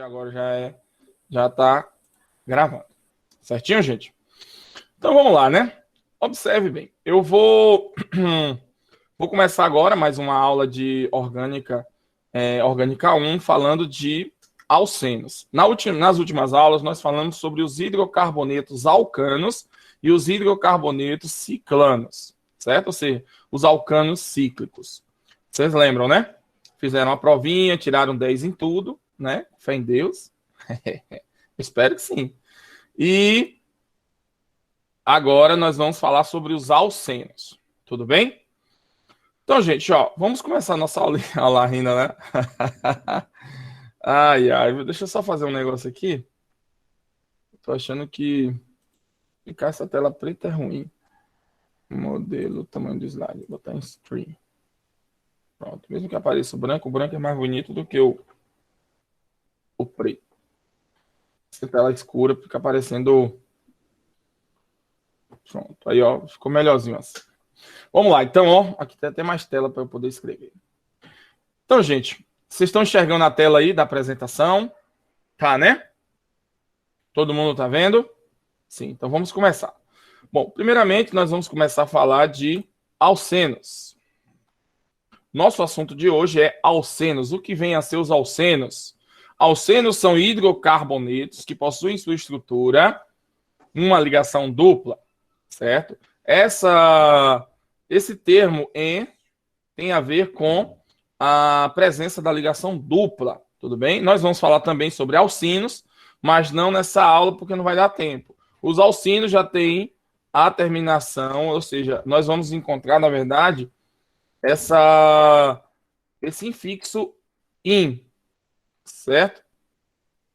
agora já tá gravando. Certinho, gente? Então vamos lá, né? Observe bem. Eu vou começar agora mais uma aula de orgânica, orgânica 1, falando de alcenos. Nas últimas aulas, nós falamos sobre os hidrocarbonetos alcanos e os hidrocarbonetos ciclanos, certo? Ou seja, os alcanos cíclicos. Vocês lembram, né? Fizeram uma provinha, tiraram 10 em tudo, né? Fé em Deus. Espero que sim. E agora nós vamos falar sobre os alcenos. Tudo bem? Então, gente, ó, vamos começar a nossa aula. Olha lá, rindo, né? Ai, ai, deixa eu só fazer um negócio aqui. Tô achando que ficar essa tela preta é ruim. Modelo, tamanho do slide. Vou botar em stream. Pronto. Mesmo que apareça o branco é mais bonito do que o preto. Essa tela escura fica aparecendo. Pronto. Aí, ó, ficou melhorzinho assim. Vamos lá. Então, ó, aqui tem até mais tela para eu poder escrever. Então, gente, vocês estão enxergando a tela aí da apresentação? Tá, né? Todo mundo tá vendo? Sim, então vamos começar. Bom, primeiramente nós vamos começar a falar de alcenos. Nosso assunto de hoje é alcenos. O que vem a ser os alcenos? Alcenos são hidrocarbonetos que possuem sua estrutura uma ligação dupla, certo? Esse termo "en" tem a ver com a presença da ligação dupla, tudo bem? Nós vamos falar também sobre alcinos, mas não nessa aula porque não vai dar tempo. Os alcinos já têm a terminação, ou seja, nós vamos encontrar, na verdade, esse infixo "in", certo?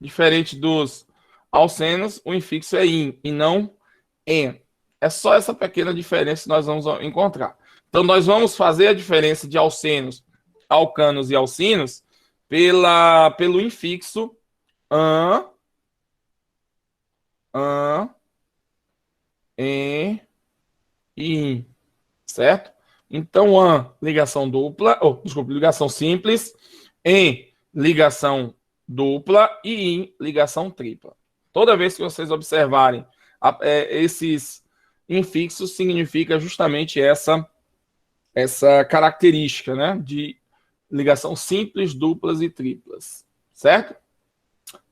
Diferente dos alcenos, o infixo é "in" e não "en". É só essa pequena diferença que nós vamos encontrar. Então, nós vamos fazer a diferença de alcenos, alcanos e alcinos pelo infixo "an", "en" e "in", certo? Então, "an", ligação dupla, ligação simples, "en", ligação dupla e "in", ligação tripla. Toda vez que vocês observarem esses infixos, significa justamente essa característica, né, de ligação simples, duplas e triplas, certo?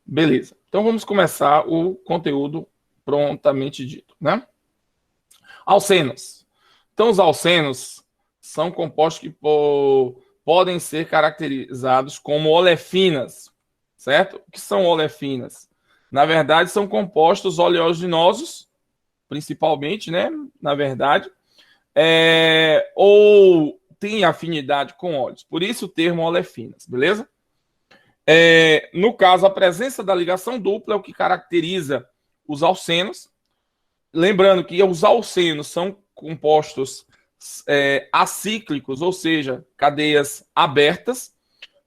Beleza. Então vamos começar o conteúdo prontamente dito, né? Alcenos. Então os alcenos são compostos que podem ser caracterizados como olefinas, certo? O que são olefinas? Na verdade, são compostos oleaginosos, principalmente, né? Na verdade, ou tem afinidade com óleos. Por isso o termo olefinas, beleza? No caso, a presença da ligação dupla é o que caracteriza os alcenos. Lembrando que os alcenos são compostos acíclicos, ou seja, cadeias abertas.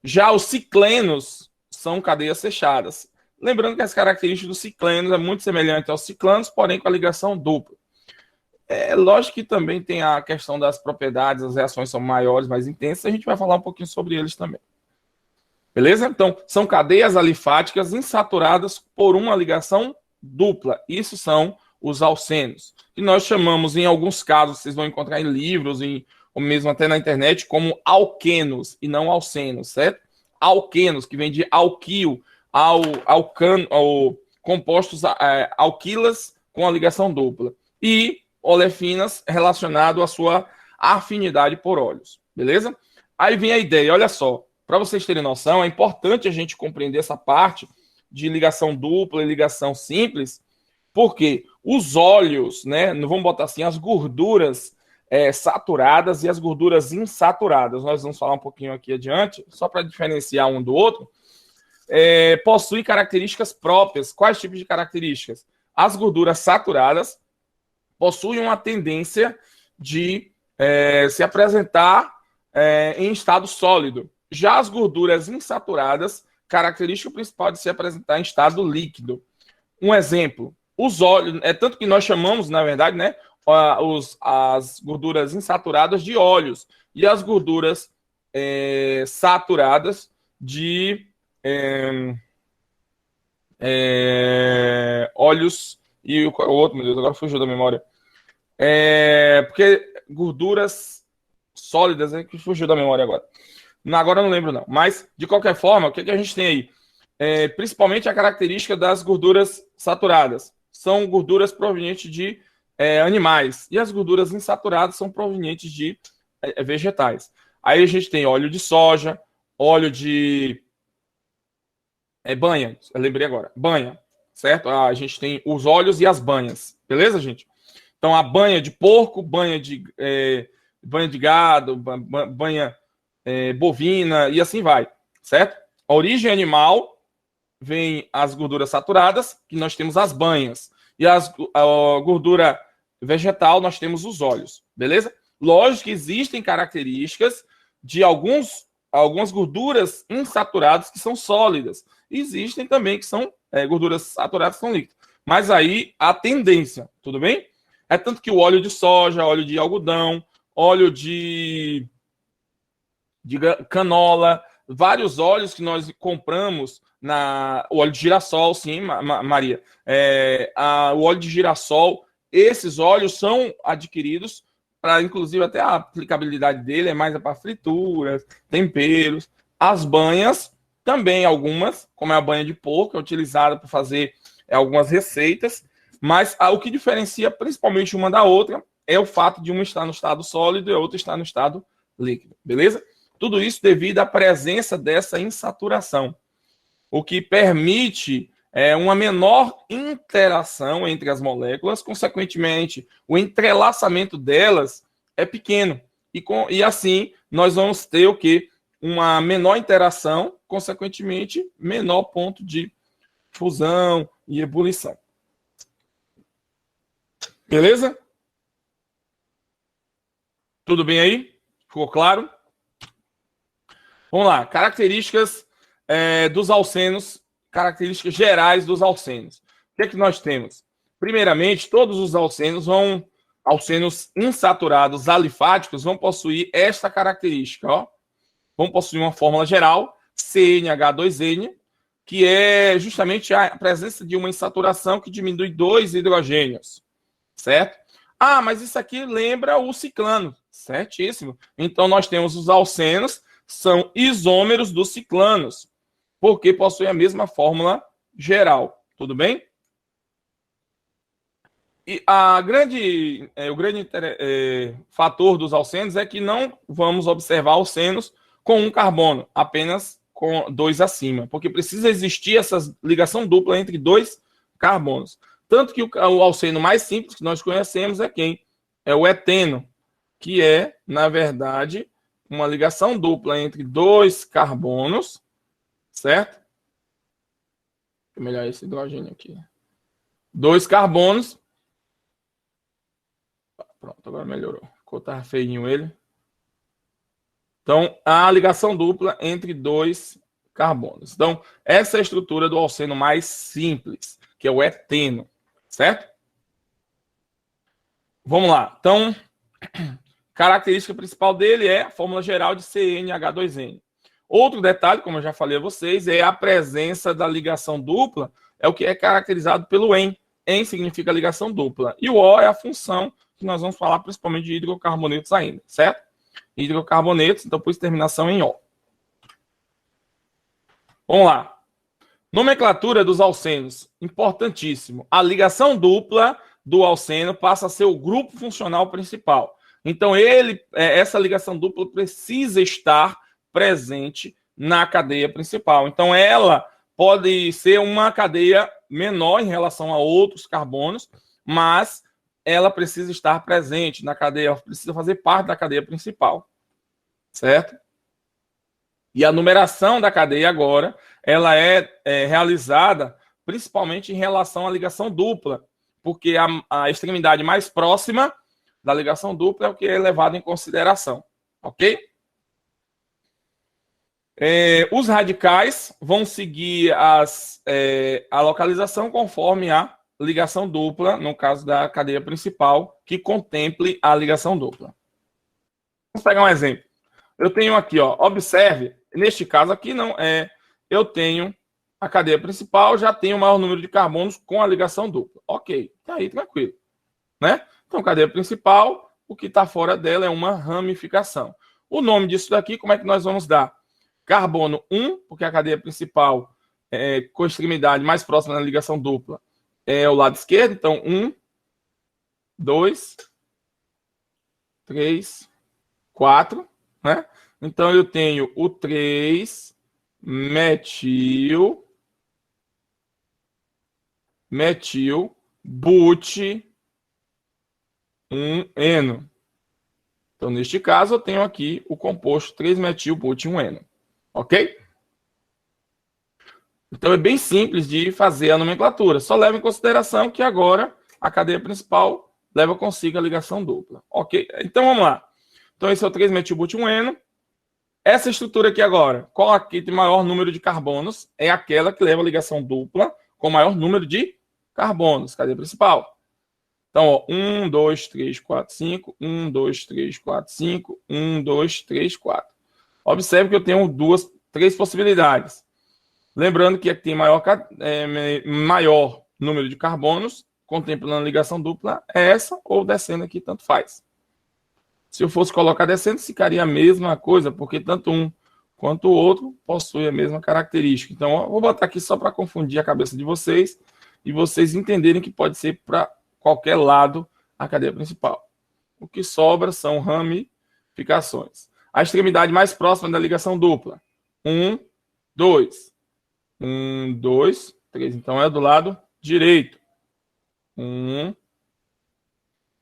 Já os ciclenos são cadeias fechadas. Lembrando que as características dos ciclenos é muito semelhante aos ciclanos, porém com a ligação dupla. Lógico que também tem a questão das propriedades, as reações são maiores, mais intensas, a gente vai falar um pouquinho sobre eles também. Beleza? Então, são cadeias alifáticas insaturadas por uma ligação dupla. Isso são os alcenos, que nós chamamos, em alguns casos, vocês vão encontrar em livros, ou mesmo até na internet, como alquenos, e não alcenos, certo? Alquenos, que vem de alquil, compostos alquilas com a ligação dupla. E olefinas relacionado à sua afinidade por óleos, beleza? Aí vem a ideia, olha só, para vocês terem noção, é importante a gente compreender essa parte de ligação dupla e ligação simples, porque os óleos, né, não vamos botar assim, as gorduras saturadas e as gorduras insaturadas, nós vamos falar um pouquinho aqui adiante, só para diferenciar um do outro, possuem características próprias. Quais tipos de características? As gorduras saturadas possuem uma tendência de se apresentar em estado sólido. Já as gorduras insaturadas, característica principal de se apresentar em estado líquido. Um exemplo, os óleos, tanto que nós chamamos, na verdade, né, as gorduras insaturadas de óleos e as gorduras saturadas de óleos e o outro, meu Deus, agora fugiu da memória. Porque gorduras sólidas, que fugiu da memória agora. Agora eu não lembro, não. Mas, de qualquer forma, o que a gente tem aí? Principalmente a característica das gorduras saturadas. São gorduras provenientes de animais. E as gorduras insaturadas são provenientes de vegetais. Aí a gente tem óleo de soja, óleo de banha. Eu lembrei agora. Banha, certo? A gente tem os óleos e as banhas. Beleza, gente? Então, a banha de porco, banha de gado, banha bovina e assim vai, certo? A origem animal vem as gorduras saturadas, que nós temos as banhas. E a gordura vegetal, nós temos os óleos, beleza? Lógico que existem características de algumas gorduras insaturadas que são sólidas. Existem também que são gorduras saturadas que são líquidas. Mas aí a tendência, tudo bem? É tanto que o óleo de soja, óleo de algodão, óleo de canola, vários óleos que nós compramos, o óleo de girassol, sim, Maria. O óleo de girassol, esses óleos são adquiridos para, inclusive, até a aplicabilidade dele é mais para frituras, temperos. As banhas, também algumas, como é a banha de porco, é utilizada para fazer algumas receitas, mas o que diferencia principalmente uma da outra é o fato de uma estar no estado sólido e a outra estar no estado líquido, beleza? Tudo isso devido à presença dessa insaturação, o que permite uma menor interação entre as moléculas, consequentemente, o entrelaçamento delas é pequeno. E assim, nós vamos ter o quê? Uma menor interação, consequentemente, menor ponto de fusão e ebulição. Beleza? Tudo bem aí? Ficou claro? Vamos lá, características dos alcenos, características gerais dos alcenos. O que é que nós temos? Primeiramente, todos os alcenos insaturados alifáticos vão possuir esta característica, ó. Vão possuir uma fórmula geral, CnH2n, que é justamente a presença de uma insaturação que diminui 2 hidrogênios, certo? Ah, mas isso aqui lembra o ciclano, certíssimo. Então, nós temos os alcenos, são isômeros dos ciclanos, porque possuem a mesma fórmula geral. Tudo bem? E o grande fator dos alcenos é que não vamos observar alcenos com um carbono, apenas com 2 acima, porque precisa existir essa ligação dupla entre 2 carbonos. Tanto que o alceno mais simples que nós conhecemos é quem? É o eteno, que é, na verdade, uma ligação dupla entre 2 carbonos, certo? Vou melhorar esse hidrogênio aqui. 2 carbonos. Pronto, agora melhorou. Ficou feinho ele. Então, a ligação dupla entre 2 carbonos. Então, essa é a estrutura do alceno mais simples, que é o eteno, certo? Vamos lá. Então, característica principal dele é a fórmula geral de CnH2n. Outro detalhe, como eu já falei a vocês, é a presença da ligação dupla, é o que é caracterizado pelo EN. EN significa ligação dupla. E o O é a função que nós vamos falar principalmente de hidrocarbonetos ainda, certo? Hidrocarbonetos, então por terminação em O. Vamos lá. Nomenclatura dos alcenos. Importantíssimo. A ligação dupla do alceno passa a ser o grupo funcional principal. Então, essa ligação dupla precisa estar presente na cadeia principal. Então, ela pode ser uma cadeia menor em relação a outros carbonos, mas ela precisa estar presente na cadeia, precisa fazer parte da cadeia principal, certo? E a numeração da cadeia agora, ela é realizada principalmente em relação à ligação dupla, porque a extremidade mais próxima da ligação dupla é o que é levado em consideração, ok? Os radicais vão seguir a localização conforme a ligação dupla, no caso da cadeia principal, que contemple a ligação dupla. Vamos pegar um exemplo. Eu tenho aqui, ó, observe, neste caso aqui não é, eu tenho A cadeia principal já tem o maior número de carbonos com a ligação dupla. Ok, tá aí tranquilo, né? Então, cadeia principal, o que está fora dela é uma ramificação. O nome disso daqui, como é que nós vamos dar? Carbono 1, porque a cadeia principal com a extremidade mais próxima da ligação dupla é o lado esquerdo. Então, 1, 2, 3, 4, né? Então, eu tenho o 3 metil, but, 1-eno. Então, neste caso, eu tenho aqui o composto 3-metil-but-1-eno. Ok? Então, é bem simples de fazer a nomenclatura. Só leva em consideração que agora a cadeia principal leva consigo a ligação dupla. Ok? Então, vamos lá. Então, esse é o 3-metil-but-1-eno. Essa estrutura aqui agora, qual aqui tem maior número de carbonos? É aquela que leva a ligação dupla com maior número de carbonos, cadeia principal. Então, ó, 1, 2, 3, 4, 5, 1, 2, 3, 4, 5, 1, 2, 3, 4. Observe que eu tenho três possibilidades. Lembrando que aqui tem maior número de carbonos, contemplando a ligação dupla, é essa, ou descendo aqui, tanto faz. Se eu fosse colocar descendo, ficaria a mesma coisa, porque tanto um quanto o outro possui a mesma característica. Então, ó, vou botar aqui só para confundir a cabeça de vocês e vocês entenderem que pode ser para qualquer lado a cadeia principal. O que sobra são ramificações. A extremidade mais próxima da ligação dupla. 1, 2. 1, 2, 3. Então, é do lado direito. 1,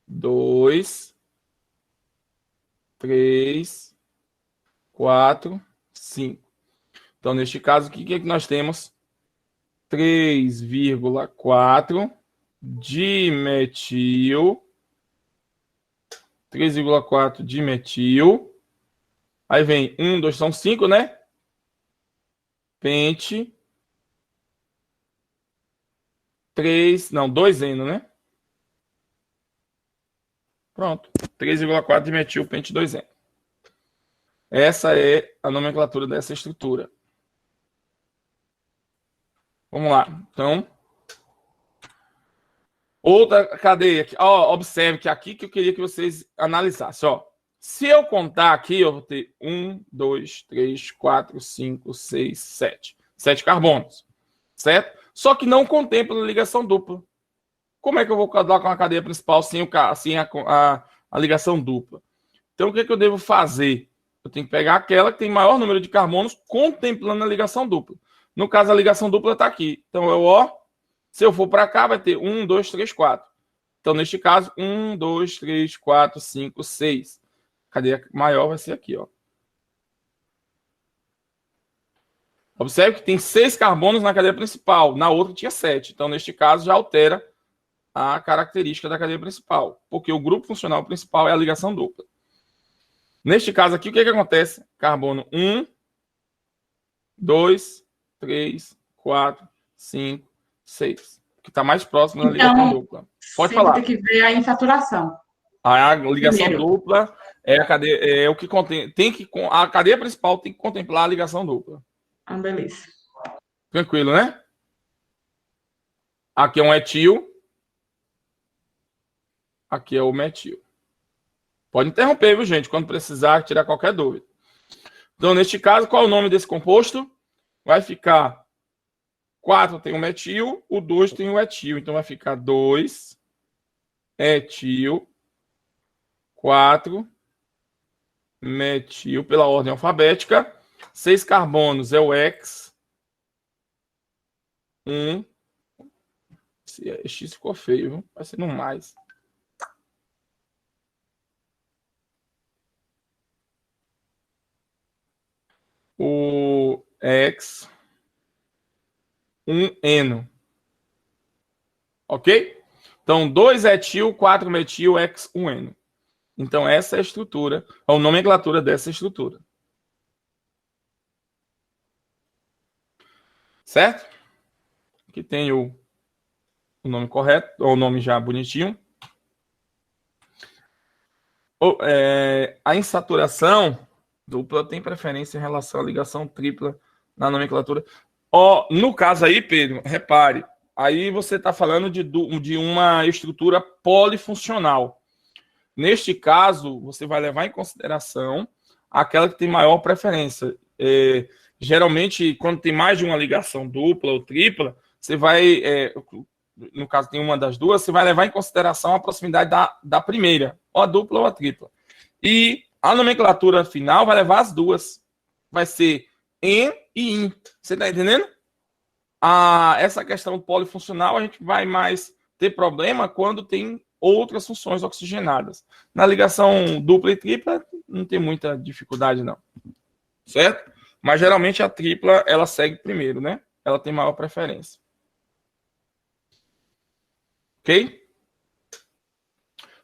2, 3, 4, 5. Então, neste caso, o que nós temos? 3,4 dimetil. 3,4 dimetil. Aí vem 1, 2, são 5, né? Pente. 3, não, 2-eno, né? Pronto. 3,4 dimetil, pente 2-eno. Essa é a nomenclatura dessa estrutura. Vamos lá. Então, outra cadeia aqui. Ó, observe que aqui que eu queria que vocês analisassem. Ó. Se eu contar aqui, eu vou ter 1, 2, 3, 4, 5, 6, 7. 7 carbonos. Certo? Só que não contempla a ligação dupla. Como é que eu vou colocar uma cadeia principal sem a ligação dupla? Então, o que eu devo fazer? Eu tenho que pegar aquela que tem maior número de carbonos contemplando a ligação dupla. No caso, a ligação dupla está aqui. Então, se eu for para cá, vai ter 1, 2, 3, 4. Então, neste caso, 1, 2, 3, 4, 5, 6. A cadeia maior vai ser aqui, ó. Observe que tem 6 carbonos na cadeia principal, na outra tinha 7. Então, neste caso, já altera a característica da cadeia principal, porque o grupo funcional principal é a ligação dupla. Neste caso aqui, o que acontece? Carbono 1, 2, 3, 4, 5, 6. Que está mais próximo da ligação dupla. Pode falar. Tem que ver a insaturação. A ligação dupla é a cadeia, o que contém. A cadeia principal tem que contemplar a ligação dupla. Ah, beleza. Tranquilo, né? Aqui é um etil. Aqui é o metil. Pode interromper, viu, gente? Quando precisar, tirar qualquer dúvida. Então, neste caso, qual é o nome desse composto? Vai ficar 4 tem o metil, o 2 tem o etil. Então, vai ficar 2 etil, 4 metil, pela ordem alfabética. 6 carbonos é o X. 1. Esse X ficou feio, viu? Vai ser no mais. O X, 1-eno. Ok? Então, 2 etil, 4 metil, X, 1-eno. Então, essa é a estrutura, a nomenclatura dessa estrutura. Certo? Aqui tem o nome correto, ou o nome já bonitinho. A insaturação dupla tem preferência em relação à ligação tripla na nomenclatura. Ó, no caso aí, Pedro, repare, aí você está falando de uma estrutura polifuncional. Neste caso, você vai levar em consideração aquela que tem maior preferência. Geralmente, quando tem mais de uma ligação dupla ou tripla, você vai, no caso tem uma das duas, você vai levar em consideração a proximidade da primeira, ou a dupla ou a tripla. E a nomenclatura final vai levar as duas. Vai ser em e in. Você está entendendo? Essa questão polifuncional, a gente vai mais ter problema quando tem outras funções oxigenadas. Na ligação dupla e tripla, não tem muita dificuldade, não. Certo? Mas geralmente a tripla, ela segue primeiro, né? Ela tem maior preferência. Ok?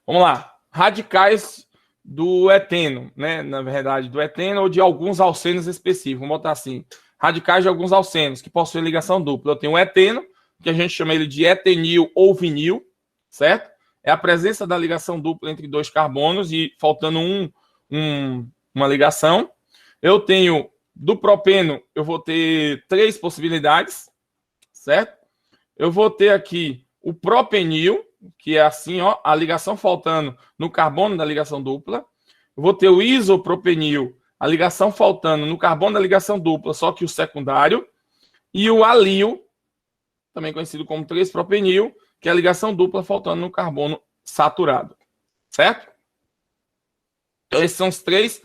Vamos lá. Radicais do eteno, né? Na verdade, do eteno ou de alguns alcenos específicos. Vamos botar assim. Radicais de alguns alcenos que possuem ligação dupla. Eu tenho o eteno, que a gente chama ele de etenil ou vinil, certo? É a presença da ligação dupla entre dois carbonos e faltando uma ligação. Eu tenho do propeno, eu vou ter 3 possibilidades, certo? Eu vou ter aqui o propenil, que é assim, ó, a ligação faltando no carbono da ligação dupla. Eu vou ter o isopropenil, a ligação faltando no carbono da ligação dupla, só que o secundário. E o alil, também conhecido como 3-propenil, que é a ligação dupla faltando no carbono saturado. Certo? Então, esses são os 3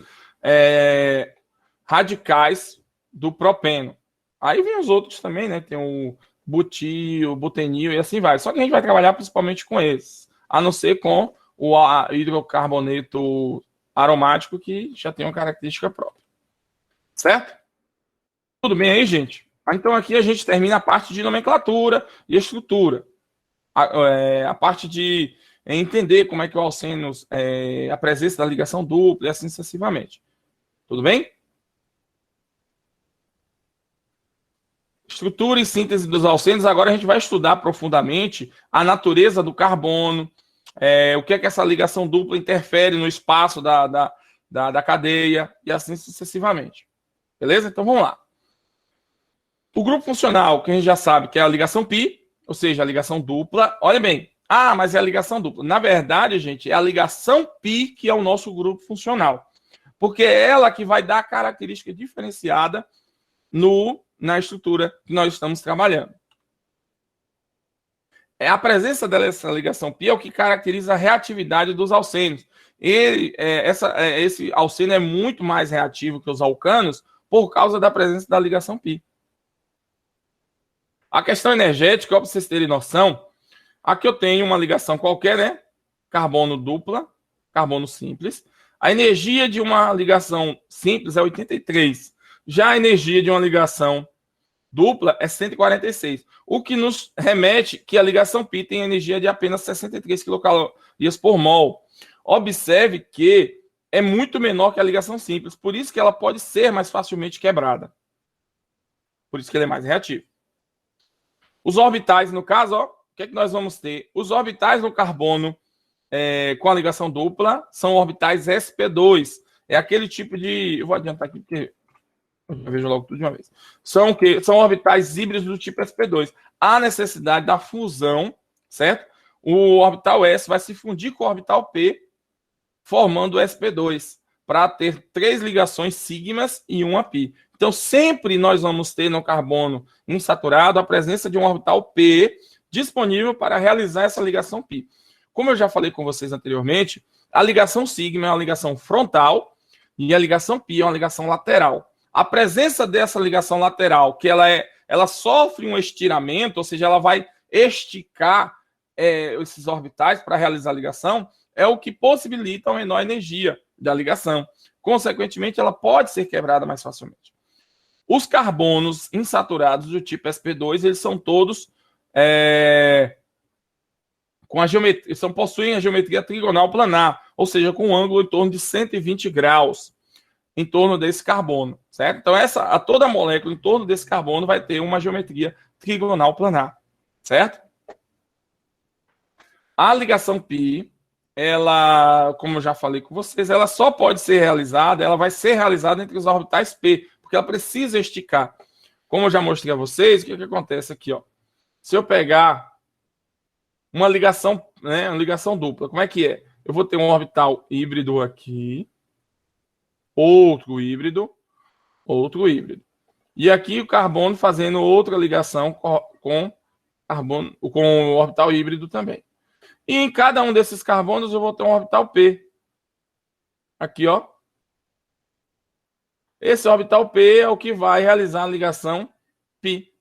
radicais do propeno. Aí vem os outros também, né? Tem o butil, butenil e assim vai. Só que a gente vai trabalhar principalmente com esses, a não ser com o hidrocarboneto aromático, que já tem uma característica própria. Certo? Tudo bem aí, gente? Então aqui a gente termina a parte de nomenclatura e estrutura. A parte de entender como é que o alceno, a presença da ligação dupla e assim sucessivamente. Tudo bem? Estrutura e síntese dos alcenos. Agora a gente vai estudar profundamente a natureza do carbono, o que é que essa ligação dupla interfere no espaço da cadeia e assim sucessivamente. Beleza? Então vamos lá. O grupo funcional, que a gente já sabe que é a ligação π, ou seja, a ligação dupla. Olha bem. Mas é a ligação dupla. Na verdade, gente, é a ligação π que é o nosso grupo funcional. Porque é ela que vai dar a característica diferenciada na estrutura que nós estamos trabalhando. A presença dessa ligação π é o que caracteriza a reatividade dos alcenos. Esse alceno é muito mais reativo que os alcanos por causa da presença da ligação π. A questão energética, para vocês terem noção, aqui eu tenho uma ligação qualquer, né? Carbono dupla, carbono simples. A energia de uma ligação simples é 83. Já a energia de uma ligação dupla é 146. O que nos remete que a ligação π tem energia de apenas 63 quilocalorias por mol. Observe que é muito menor que a ligação simples, por isso que ela pode ser mais facilmente quebrada. Por isso que ele é mais reativo. Os orbitais, no caso, o que é que nós vamos ter? Os orbitais no carbono com a ligação dupla são orbitais sp2. É aquele tipo de... Eu vou adiantar aqui porque eu vejo logo tudo de uma vez. São orbitais híbridos do tipo sp2. Há necessidade da fusão, certo? O orbital S vai se fundir com o orbital P, formando o sp2, para ter 3 ligações sigmas e uma π. Então, sempre nós vamos ter no carbono insaturado a presença de um orbital P disponível para realizar essa ligação π. Como eu já falei com vocês anteriormente, a ligação sigma é uma ligação frontal e a ligação π é uma ligação lateral. A presença dessa ligação lateral, que ela sofre um estiramento, ou seja, ela vai esticar esses orbitais para realizar a ligação, é o que possibilita uma menor energia da ligação. Consequentemente, ela pode ser quebrada mais facilmente. Os carbonos insaturados do tipo sp2, eles são todos com a geometria, possuem a geometria trigonal planar, ou seja, com um ângulo em torno de 120 graus em torno desse carbono, certo? Então, toda a molécula em torno desse carbono vai ter uma geometria trigonal planar, certo? A ligação π, ela, como eu já falei com vocês, ela vai ser realizada entre os orbitais P, porque ela precisa esticar. Como eu já mostrei a vocês, o que acontece aqui, ó? Se eu pegar uma ligação, né, uma ligação dupla, como é que é? Eu vou ter um orbital híbrido aqui, outro híbrido, outro híbrido. E aqui o carbono fazendo outra ligação com carbono, com o orbital híbrido também. E em cada um desses carbonos eu vou ter um orbital P. Aqui, ó. Esse orbital P é o que vai realizar a ligação π.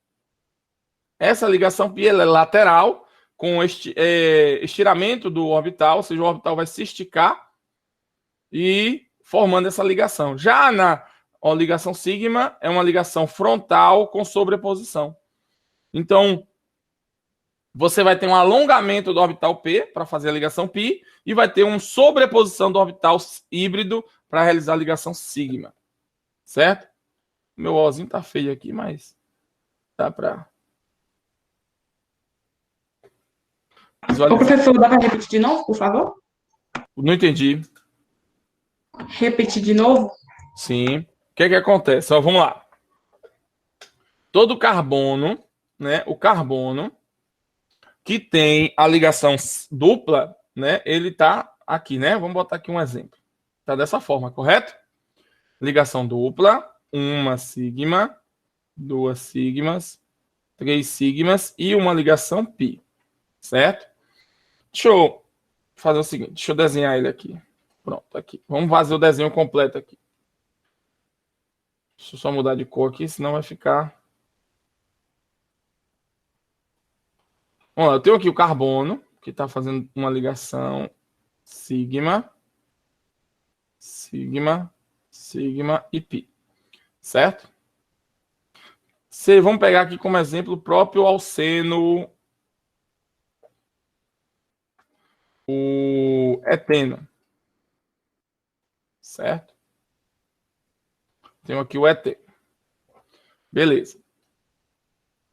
Essa ligação π ela é lateral, com estiramento do orbital, ou seja, o orbital vai se esticar e formando essa ligação. Já na ligação sigma, é uma ligação frontal com sobreposição. Então, você vai ter um alongamento do orbital P para fazer a ligação π e vai ter uma sobreposição do orbital híbrido para realizar a ligação sigma. Certo? Meu Ozinho tá feio aqui, mas dá para Ô, professor, dá para repetir de novo, por favor? Não entendi. Repetir de novo? Sim. O que acontece? Ó, vamos lá. Todo carbono, né? O carbono que tem a ligação dupla, né? Ele tá aqui, né? Vamos botar aqui um exemplo. Tá dessa forma, correto? Ligação dupla, uma sigma, duas sigmas, três sigmas e uma ligação π, certo? Deixa eu fazer o seguinte, deixa eu desenhar ele aqui. Pronto, aqui. Vamos fazer o desenho completo aqui. Deixa eu só mudar de cor aqui, senão vai ficar... Vamos lá, eu tenho aqui o carbono, que está fazendo uma ligação sigma, sigma, sigma e π, certo? Vamos pegar aqui como exemplo o próprio alceno, o eteno, certo? Tenho aqui o eteno. Beleza.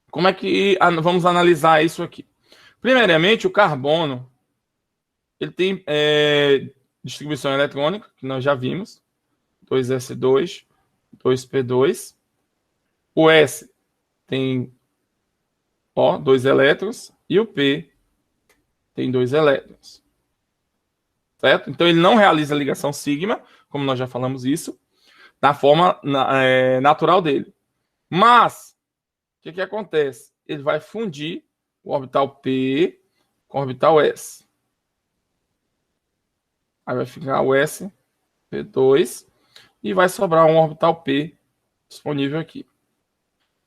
Como é que vamos analisar isso aqui? Primeiramente, o carbono ele tem distribuição eletrônica, que nós já vimos, 2s2, 2p2. O S tem 2 elétrons e o P tem 2 elétrons. Certo? Então ele não realiza a ligação sigma, como nós já falamos isso, da forma natural dele. Mas, o que acontece? Ele vai fundir o orbital P com o orbital S. Aí vai ficar o S, P2, e vai sobrar um orbital P disponível aqui.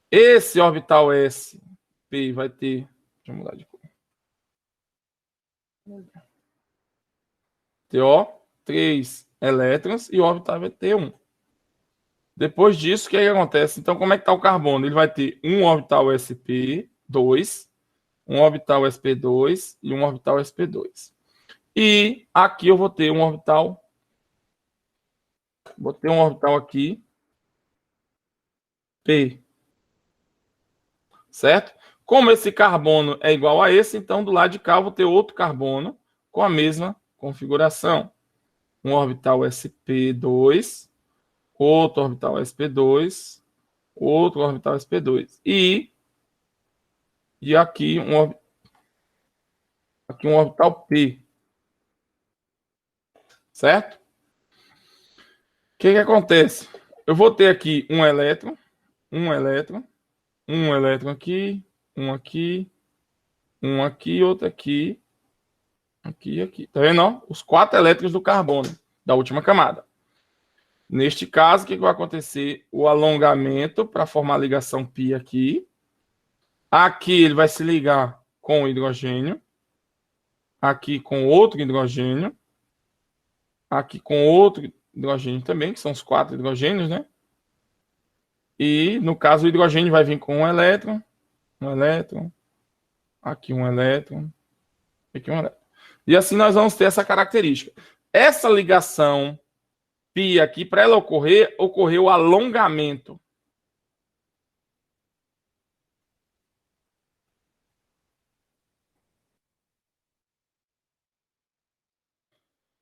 Esse orbital S, P, vai ter... Deixa eu mudar de cor. TO, 3 elétrons e o orbital vai ter 1. Depois disso, o que acontece? Então, como é que está o carbono? Ele vai ter um orbital sp2, um orbital sp2 e um orbital sp2. E aqui eu vou ter um orbital... Vou ter um orbital aqui, P. Certo? Como esse carbono é igual a esse, então do lado de cá eu vou ter outro carbono com a mesma configuração. Um orbital sp2, outro orbital sp2, outro orbital sp2. E aqui um orbital p. Certo? O que acontece? Eu vou ter aqui um elétron, um elétron, um elétron aqui, um aqui, um aqui, outro aqui, aqui e aqui. Tá vendo? Ó? Os 4 elétrons do carbono da última camada. Neste caso, o que vai acontecer? O alongamento para formar a ligação π aqui. Aqui ele vai se ligar com o hidrogênio. Aqui com outro hidrogênio. Aqui com outro hidrogênio também, que são os 4 hidrogênios, né? E, no caso, o hidrogênio vai vir com um elétron, aqui um elétron, aqui um elétron. E assim nós vamos ter essa característica. Essa ligação π aqui, para ela ocorrer, ocorreu o alongamento.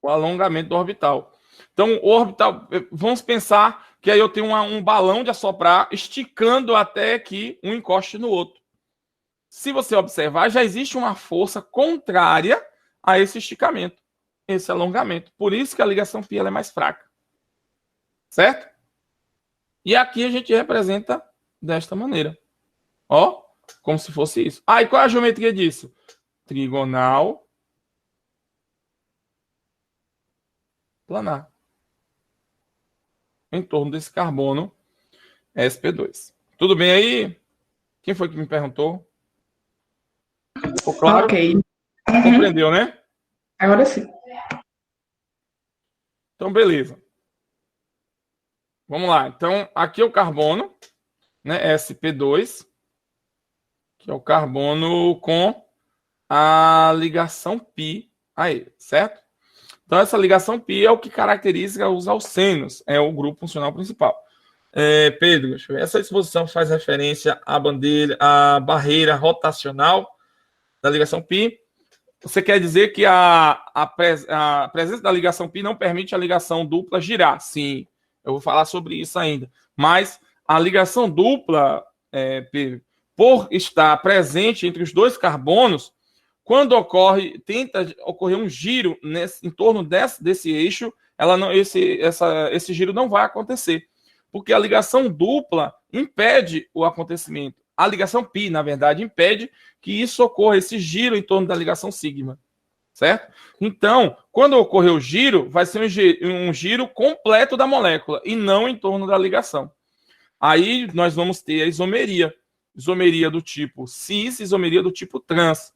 O alongamento do orbital. Então, o orbital, vamos pensar que aí eu tenho um balão de assoprar esticando até que um encoste no outro. Se você observar, já existe uma força contrária a esse esticamento, esse alongamento. Por isso que a ligação π ela é mais fraca. Certo? E aqui a gente representa desta maneira. Ó, como se fosse isso. E qual é a geometria disso? Trigonal planar. Em torno desse carbono sp2. Tudo bem aí? Quem foi que me perguntou? Ficou claro? Ok. Compreendeu, né? Agora sim. Então, beleza. Vamos lá. Então, aqui é o carbono, né? sp2, que é o carbono com a ligação π aí, certo? Então, essa ligação π é o que caracteriza os alcenos, é o grupo funcional principal. Pedro, deixa eu ver. Essa exposição faz referência à barreira rotacional da ligação π. Você quer dizer que a presença da ligação π não permite a ligação dupla girar? Sim, eu vou falar sobre isso ainda. Mas a ligação dupla, por estar presente entre os dois carbonos, quando tenta ocorrer um giro em torno desse eixo, esse giro não vai acontecer, porque a ligação dupla impede o acontecimento. A ligação π, na verdade, impede que isso ocorra, esse giro em torno da ligação sigma, certo? Então, quando ocorrer o giro, vai ser um giro completo da molécula e não em torno da ligação. Aí nós vamos ter a isomeria. Isomeria do tipo cis, isomeria do tipo trans.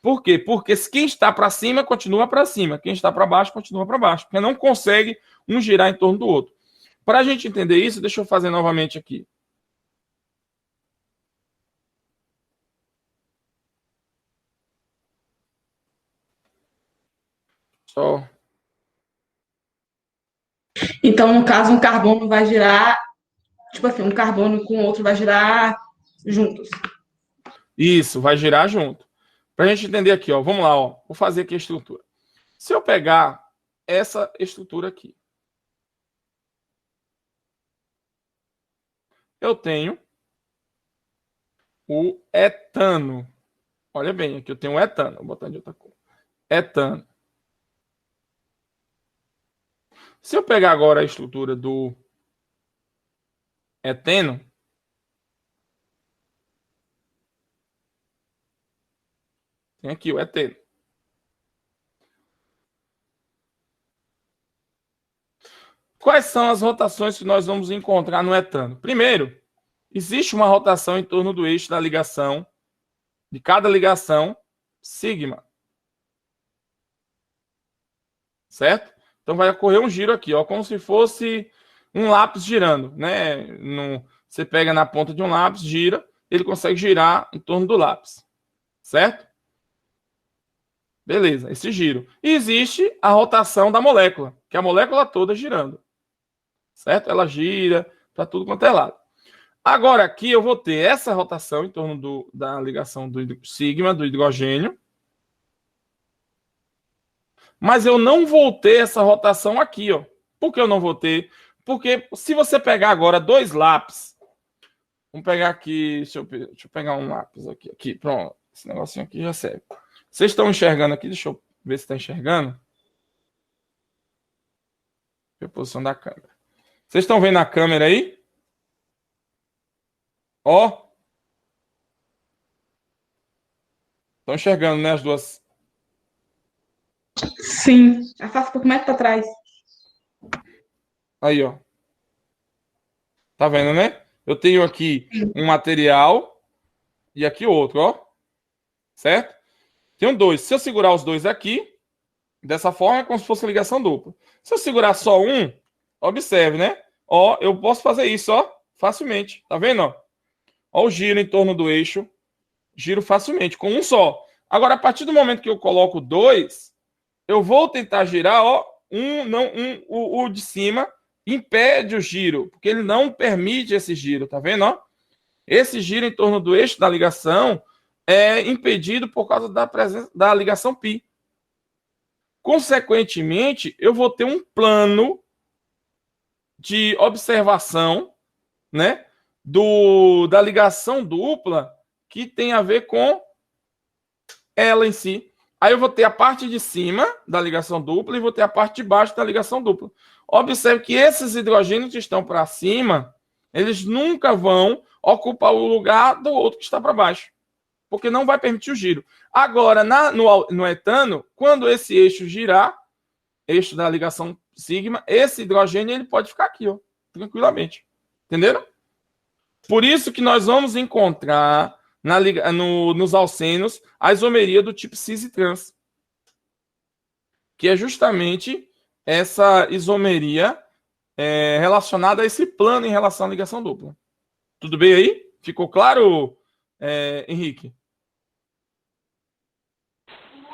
Por quê? Porque quem está para cima continua para cima, quem está para baixo continua para baixo, porque não consegue um girar em torno do outro. Para a gente entender isso, deixa eu fazer novamente aqui. Só. Então, no caso, um carbono vai girar, tipo assim, um carbono com outro vai girar juntos. Isso, vai girar junto. Para a gente entender aqui, ó, vamos lá, ó, vou fazer aqui a estrutura. Se eu pegar essa estrutura aqui, eu tenho o etano. Olha bem, aqui eu tenho o etano. Vou botar de outra cor. Etano. Se eu pegar agora a estrutura do eteno, tem aqui o eteno. Quais são as rotações que nós vamos encontrar no etano? Primeiro, existe uma rotação em torno do eixo da ligação, de cada ligação, sigma. Certo? Então vai ocorrer um giro aqui, ó, como se fosse um lápis girando, né? Você pega na ponta de um lápis, gira, ele consegue girar em torno do lápis. Certo? Beleza, esse giro. E existe a rotação da molécula, que é a molécula toda girando. Certo? Ela gira para tudo quanto é lado. Agora aqui eu vou ter essa rotação em torno da ligação do sigma, do hidrogênio. Mas eu não vou ter essa rotação aqui, ó. Por que eu não vou ter? Porque se você pegar agora dois lápis, vamos pegar aqui, deixa eu pegar um lápis aqui, pronto. Esse negocinho aqui já serve. Vocês estão enxergando aqui? Deixa eu ver se está enxergando. A posição da câmera. Vocês estão vendo a câmera aí? Ó. Estão enxergando, né, as duas? Sim. Afasta um pouco mais para trás. Aí, ó. Tá vendo, né? Eu tenho aqui um material e aqui outro, ó. Certo? Tenho dois. Se eu segurar os dois aqui, dessa forma é como se fosse ligação dupla. Se eu segurar só um, observe, né? Ó, eu posso fazer isso, ó, facilmente. Tá vendo, ó? Ó o giro em torno do eixo. Giro facilmente, com um só. Agora, a partir do momento que eu coloco dois, eu vou tentar girar, ó, o de cima impede o giro, porque ele não permite esse giro, tá vendo, ó? Esse giro em torno do eixo da ligação é impedido por causa da presença da ligação π. Consequentemente, eu vou ter um plano de observação, né, da ligação dupla que tem a ver com ela em si. Aí eu vou ter a parte de cima da ligação dupla e vou ter a parte de baixo da ligação dupla. Observe que esses hidrogênios que estão para cima, eles nunca vão ocupar o lugar do outro que está para baixo, porque não vai permitir o giro. Agora, no etano, quando esse eixo girar, eixo da ligação sigma, esse hidrogênio ele pode ficar aqui, ó, tranquilamente. Entenderam? Por isso que nós vamos encontrar nos alcenos a isomeria do tipo cis e trans, que é justamente essa isomeria relacionada a esse plano em relação à ligação dupla. Tudo bem aí? Ficou claro, Henrique?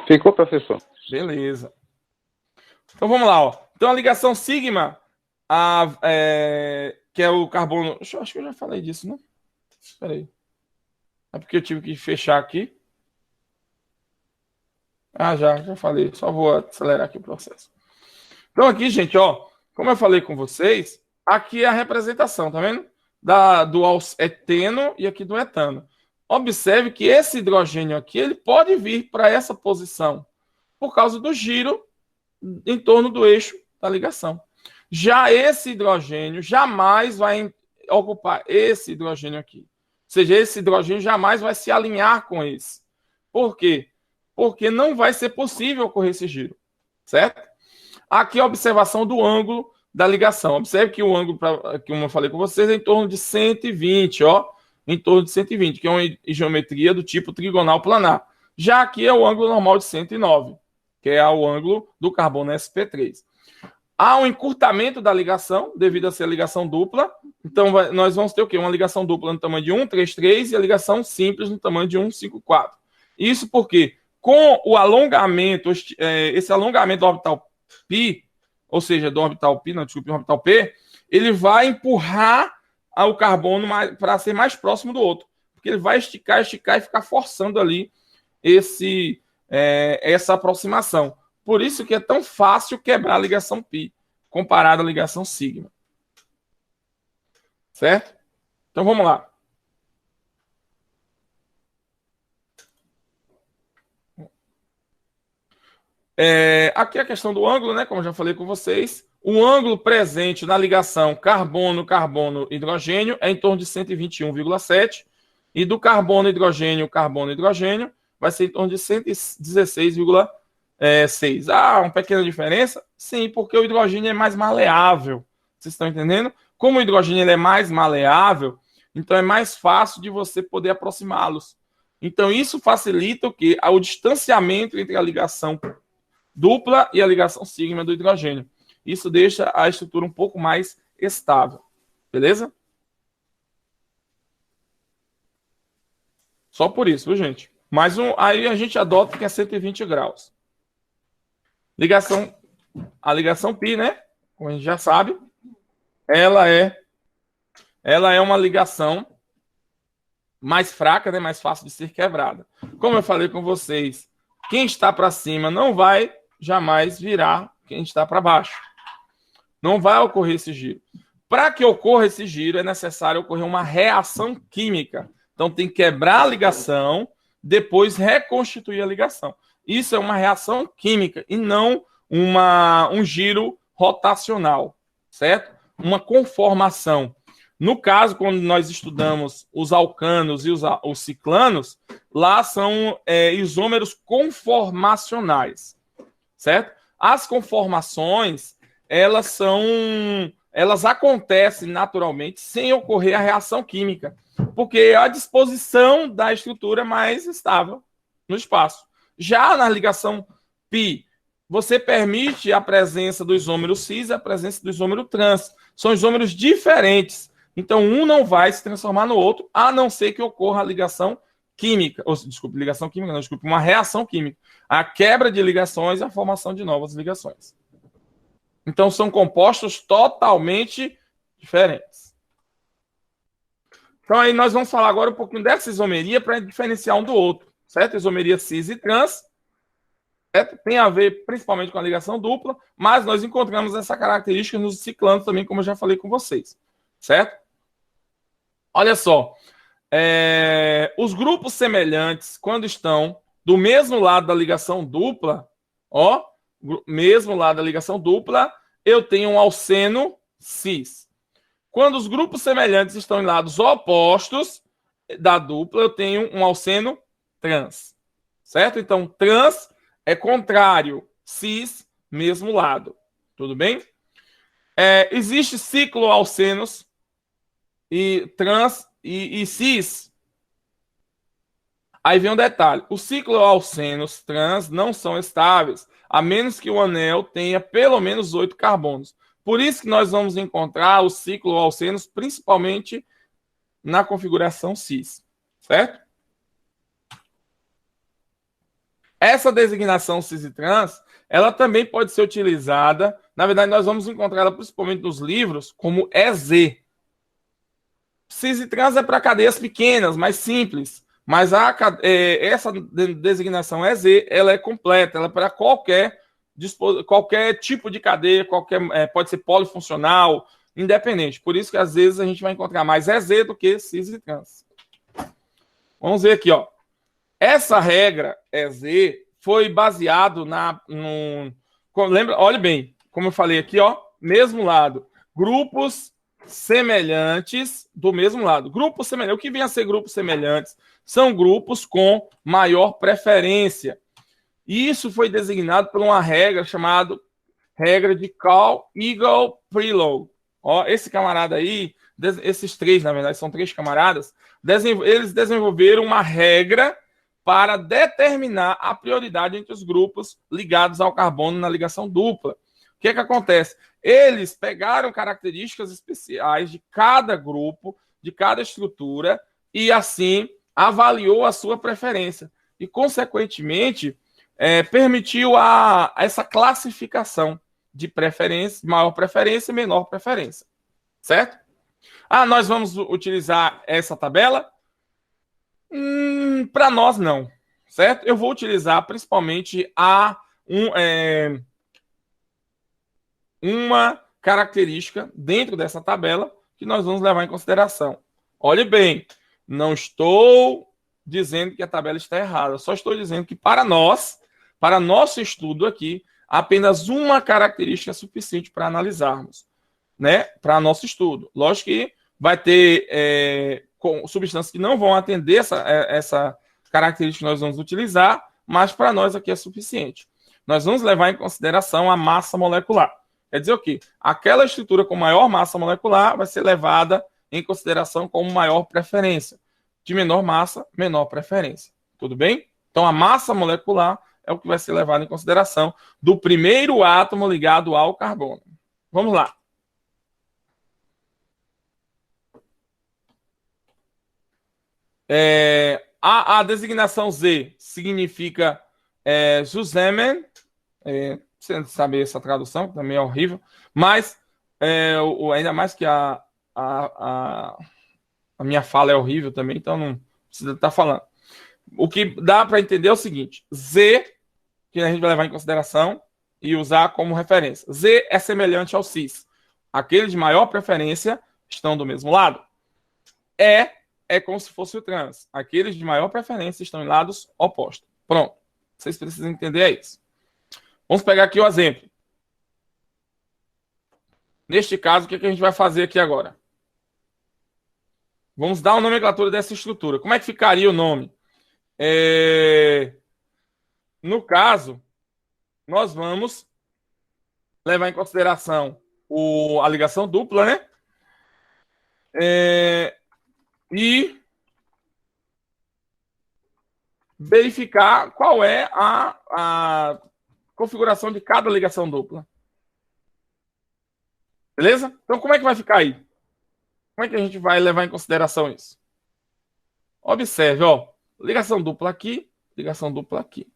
Ficou, professor. Beleza. Então vamos lá, ó. Então a ligação sigma, que é o carbono. Acho que eu já falei disso, né? Espera aí. É porque eu tive que fechar aqui. Já falei. Só vou acelerar aqui o processo. Então aqui, gente, ó, como eu falei com vocês, aqui é a representação, tá vendo? Do eteno e aqui do etano. Observe que esse hidrogênio aqui, ele pode vir para essa posição por causa do giro em torno do eixo da ligação. Já esse hidrogênio jamais vai ocupar esse hidrogênio aqui. Ou seja, esse hidrogênio jamais vai se alinhar com esse. Por quê? Porque não vai ser possível ocorrer esse giro. Certo? Aqui a observação do ângulo da ligação. Observe que o ângulo, como eu falei com vocês, é em torno de 120, ó. Em torno de 120, que é uma geometria do tipo trigonal planar. Já aqui é o ângulo normal de 109, que é o ângulo do carbono sp3. Há um encurtamento da ligação, devido a ser a ligação dupla. Então, nós vamos ter o quê? Uma ligação dupla no tamanho de 1,33 e a ligação simples no tamanho de 1,54. Isso porque, com o alongamento, esse alongamento do orbital π, ou seja, do orbital π, não, desculpe, do orbital p, ele vai empurrar o carbono para ser mais próximo do outro. Porque ele vai esticar e ficar forçando ali essa aproximação. Por isso que é tão fácil quebrar a ligação π, comparada à ligação sigma. Certo? Então vamos lá. Aqui a questão do ângulo, né? Como eu já falei com vocês. O ângulo presente na ligação carbono-carbono-hidrogênio é em torno de 121,7. E do carbono-hidrogênio vai ser em torno de 116,6. Uma pequena diferença? Sim, porque o hidrogênio é mais maleável. Vocês estão entendendo? Como o hidrogênio ele é mais maleável, então é mais fácil de você poder aproximá-los. Então isso facilita o quê? O distanciamento entre a ligação dupla e a ligação sigma do hidrogênio. Isso deixa a estrutura um pouco mais estável. Beleza? Só por isso, viu, gente? Aí a gente adota que é 120 graus. A ligação π, né? Como a gente já sabe, ela é uma ligação mais fraca, né? Mais fácil de ser quebrada. Como eu falei com vocês, quem está para cima não vai jamais virar quem está para baixo. Não vai ocorrer esse giro. Para que ocorra esse giro, é necessário ocorrer uma reação química. Então, tem que quebrar a ligação, depois reconstituir a ligação. Isso é uma reação química e não um giro rotacional, certo? Uma conformação. No caso, quando nós estudamos os alcanos e os ciclanos, lá são isômeros conformacionais, certo? As conformações, elas acontecem naturalmente sem ocorrer a reação química, porque é a disposição da estrutura mais estável no espaço. Já na ligação π, você permite a presença do isômero cis e a presença do isômero trans. São isômeros diferentes. Então, um não vai se transformar no outro, a não ser que ocorra a ligação química. Uma reação química. A quebra de ligações e a formação de novas ligações. Então, são compostos totalmente diferentes. Então, aí nós vamos falar agora um pouquinho dessa isomeria para diferenciar um do outro, certo? Isomeria cis e trans. certo? Tem a ver principalmente com a ligação dupla, mas nós encontramos essa característica nos ciclanos também, como eu já falei com vocês, certo? Olha só, os grupos semelhantes, quando estão do mesmo lado da ligação dupla, ó, mesmo lado da ligação dupla, eu tenho um alceno cis. Quando os grupos semelhantes estão em lados opostos da dupla, eu tenho um alceno trans, certo? Então, trans é contrário, cis, mesmo lado, tudo bem? Existe cicloalcenos e trans e cis. Aí vem um detalhe: os cicloalcenos trans não são estáveis, a menos que o anel tenha pelo menos 8 carbonos. Por isso que nós vamos encontrar os cicloalcenos principalmente na configuração cis, certo? Essa designação cis e trans, ela também pode ser utilizada, na verdade nós vamos encontrar ela principalmente nos livros, como EZ. Cis e trans é para cadeias pequenas, mais simples, mas essa designação EZ, ela é completa, ela é para qualquer tipo de cadeia, pode ser polifuncional, independente. Por isso que às vezes a gente vai encontrar mais EZ do que cis e trans. Vamos ver aqui, ó. Essa regra EZ foi baseado lembra, olhe bem, como eu falei aqui, ó, mesmo lado, grupos semelhantes do mesmo lado. Grupos semelhantes, o que vem a ser grupos semelhantes? São grupos com maior preferência. E isso foi designado por uma regra chamada regra de Call-Eagle-Preload. Ó, esse camarada aí, esses três, na verdade, são três camaradas, eles desenvolveram uma regra para determinar a prioridade entre os grupos ligados ao carbono na ligação dupla. O que acontece? Eles pegaram características especiais de cada grupo, de cada estrutura, e assim avaliou a sua preferência. E, consequentemente, permitiu essa classificação de preferência, maior preferência e menor preferência. Certo? Nós vamos utilizar essa tabela? Para nós, não. Certo? Eu vou utilizar principalmente uma característica dentro dessa tabela que nós vamos levar em consideração. Olhe bem, não estou dizendo que a tabela está errada, só estou dizendo que para nosso estudo aqui, apenas uma característica é suficiente para analisarmos, né? Para nosso estudo. Lógico que vai ter substâncias que não vão atender essa característica que nós vamos utilizar, mas para nós aqui é suficiente. Nós vamos levar em consideração a massa molecular. Quer dizer o quê? Aquela estrutura com maior massa molecular vai ser levada em consideração como maior preferência. De menor massa, menor preferência. Tudo bem? Então, a massa molecular é o que vai ser levado em consideração do primeiro átomo ligado ao carbono. Vamos lá. A designação Z significa Zusammen, sem saber essa tradução, que também é horrível, mas ainda mais que a minha fala é horrível também, então não precisa estar falando. O que dá para entender é o seguinte: Z, que a gente vai levar em consideração e usar como referência. Z é semelhante ao cis. Aqueles de maior preferência estão do mesmo lado. É como se fosse o trans. Aqueles de maior preferência estão em lados opostos. Pronto. Vocês precisam entender isso. Vamos pegar aqui o exemplo. Neste caso, o que a gente vai fazer aqui agora? Vamos dar uma nomenclatura dessa estrutura. Como é que ficaria o nome? No caso, nós vamos levar em consideração a ligação dupla, né? E verificar qual é a configuração de cada ligação dupla. Beleza? Então, como é que vai ficar aí? Como é que a gente vai levar em consideração isso? Observe, ó. Ligação dupla aqui, ligação dupla aqui.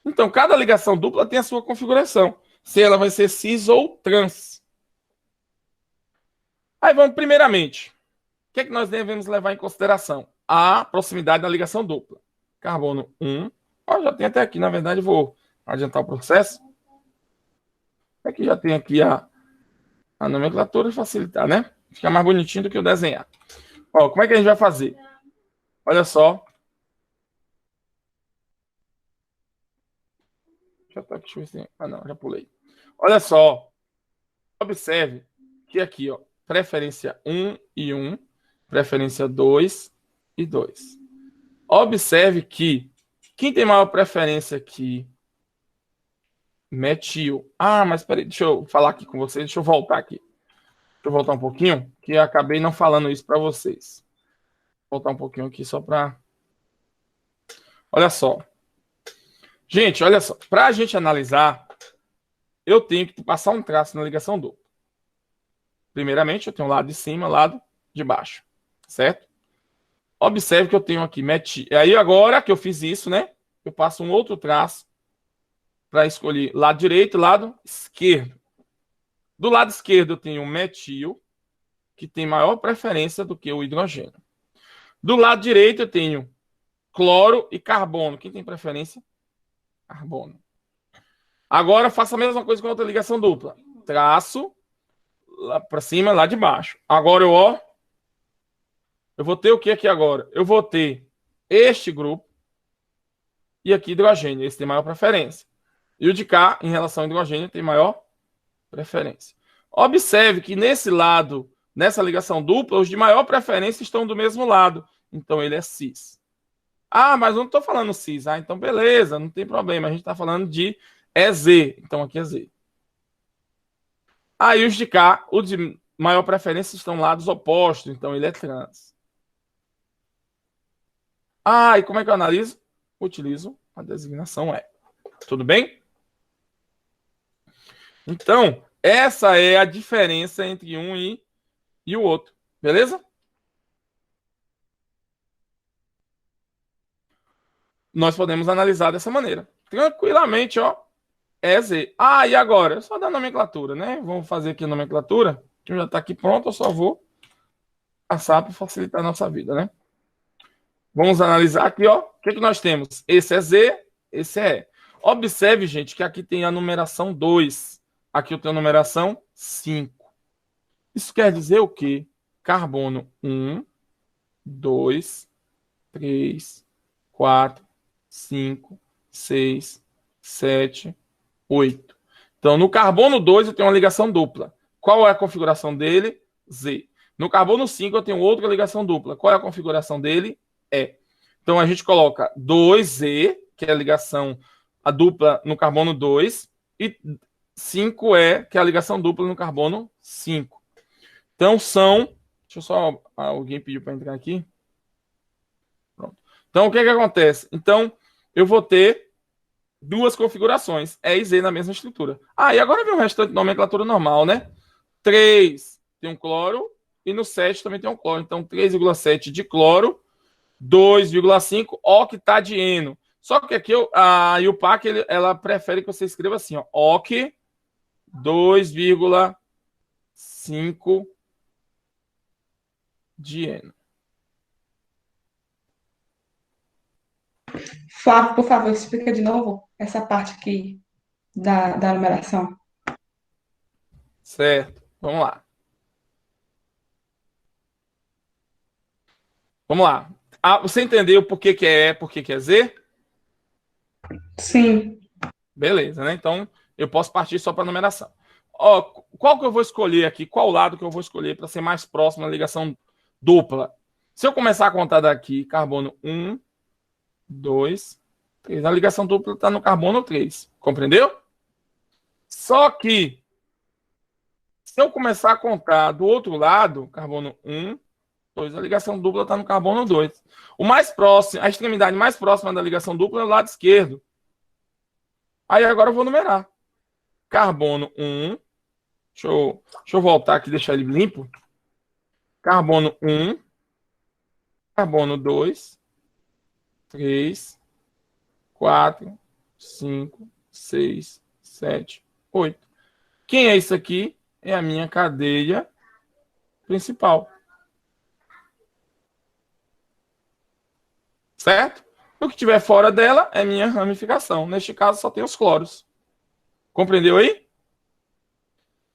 Então, cada ligação dupla tem a sua configuração. Se ela vai ser cis ou trans. Aí vamos, primeiramente, o que é que nós devemos levar em consideração? A proximidade da ligação dupla. Carbono 1. Ó, já tem até aqui, na verdade, vou adiantar o processo. É que já tem aqui a nomenclatura e facilitar, né? Fica mais bonitinho do que eu desenhar. Ó, como é que a gente vai fazer? Olha só. Já tá aqui, deixa eu ver se... Ah, não, já pulei. Olha só. Observe que aqui, ó, preferência 1 e 1, preferência 2 e 2. Observe que quem tem maior preferência aqui? Metil. Ah, mas peraí, deixa eu falar aqui com vocês, deixa eu voltar aqui. Deixa eu voltar um pouquinho, que eu acabei não falando isso para vocês. Vou voltar um pouquinho aqui só para... Olha só. Gente, olha só. Para a gente analisar, eu tenho que passar um traço na ligação dupla. Primeiramente, eu tenho o lado de cima, lado de baixo. Certo? Observe que eu tenho aqui metil. E aí, agora que eu fiz isso, né? Eu passo um outro traço para escolher lado direito e lado esquerdo. Do lado esquerdo, eu tenho o metil, que tem maior preferência do que o hidrogênio. Do lado direito, eu tenho cloro e carbono. Quem tem preferência? Carbono. Agora, faça a mesma coisa com a outra ligação dupla. Traço lá para cima, lá de baixo. Agora, eu vou ter o que aqui agora? Eu vou ter este grupo e aqui hidrogênio. Esse tem maior preferência. E o de cá, em relação ao hidrogênio, tem maior preferência. Observe que nesse lado, nessa ligação dupla, os de maior preferência estão do mesmo lado. Então, ele é cis. Ah, mas eu não estou falando cis. Ah, então beleza, não tem problema. A gente está falando de EZ. Então, aqui é Z. Aí, os de cá, os de maior preferência estão lados opostos. Então, ele é trans. Ah, e como é que eu analiso? Utilizo a designação E. Tudo bem? Então, essa é a diferença entre um e o outro. Beleza? Nós podemos analisar dessa maneira. Tranquilamente, ó. É Z. Ah, e agora? Só da nomenclatura, né? Vamos fazer aqui a nomenclatura. Que já está aqui pronto, eu só vou passar para facilitar a nossa vida, né? Vamos analisar aqui, ó. O que nós temos? Esse é Z, esse é E. Observe, gente, que aqui tem a numeração 2. Aqui eu tenho a numeração 5. Isso quer dizer o quê? Carbono 1, 2, 3, 4, 5, 6, 7, 8. Então, no carbono 2 eu tenho uma ligação dupla. Qual é a configuração dele? Z. No carbono 5 eu tenho outra ligação dupla. Qual é a configuração dele? E. Então, a gente coloca 2Z, que é a ligação a dupla no carbono 2, e 5E, que é a ligação dupla no carbono 5. Então, são... Deixa eu só... Alguém pediu para entrar aqui. Pronto. Então, o que acontece? Então, eu vou ter duas configurações, E e Z na mesma estrutura. Ah, e agora vem o restante de nomenclatura normal, né? 3 tem um cloro e no 7 também tem um cloro. Então, 3,7 de cloro, 2,5 octadieno. Só que aqui a IUPAC ela prefere que você escreva assim, ó, oc 2,5 dieno. Flávio, por favor, explica de novo essa parte aqui da numeração. Certo. Vamos lá. Vamos lá. Ah, você entendeu por que é E, por que é Z? Sim. Beleza, né? Então, eu posso partir só para numeração. Ó, qual que eu vou escolher aqui? Qual lado que eu vou escolher para ser mais próximo da ligação dupla? Se eu começar a contar daqui, carbono 1, 2, 3. A ligação dupla está no carbono 3. Compreendeu? Só que, se eu começar a contar do outro lado, carbono 1, 2, a ligação dupla está no carbono 2. O mais próximo, a extremidade mais próxima da ligação dupla é o lado esquerdo. Aí agora eu vou numerar. Carbono 1. Deixa eu voltar aqui e deixar ele limpo. Carbono 1. Carbono 2. 3. 4. 5. 6. 7. 8. Quem é isso aqui? É a minha cadeia principal. Certo? O que estiver fora dela é minha ramificação. Neste caso, só tem os cloros. Compreendeu aí?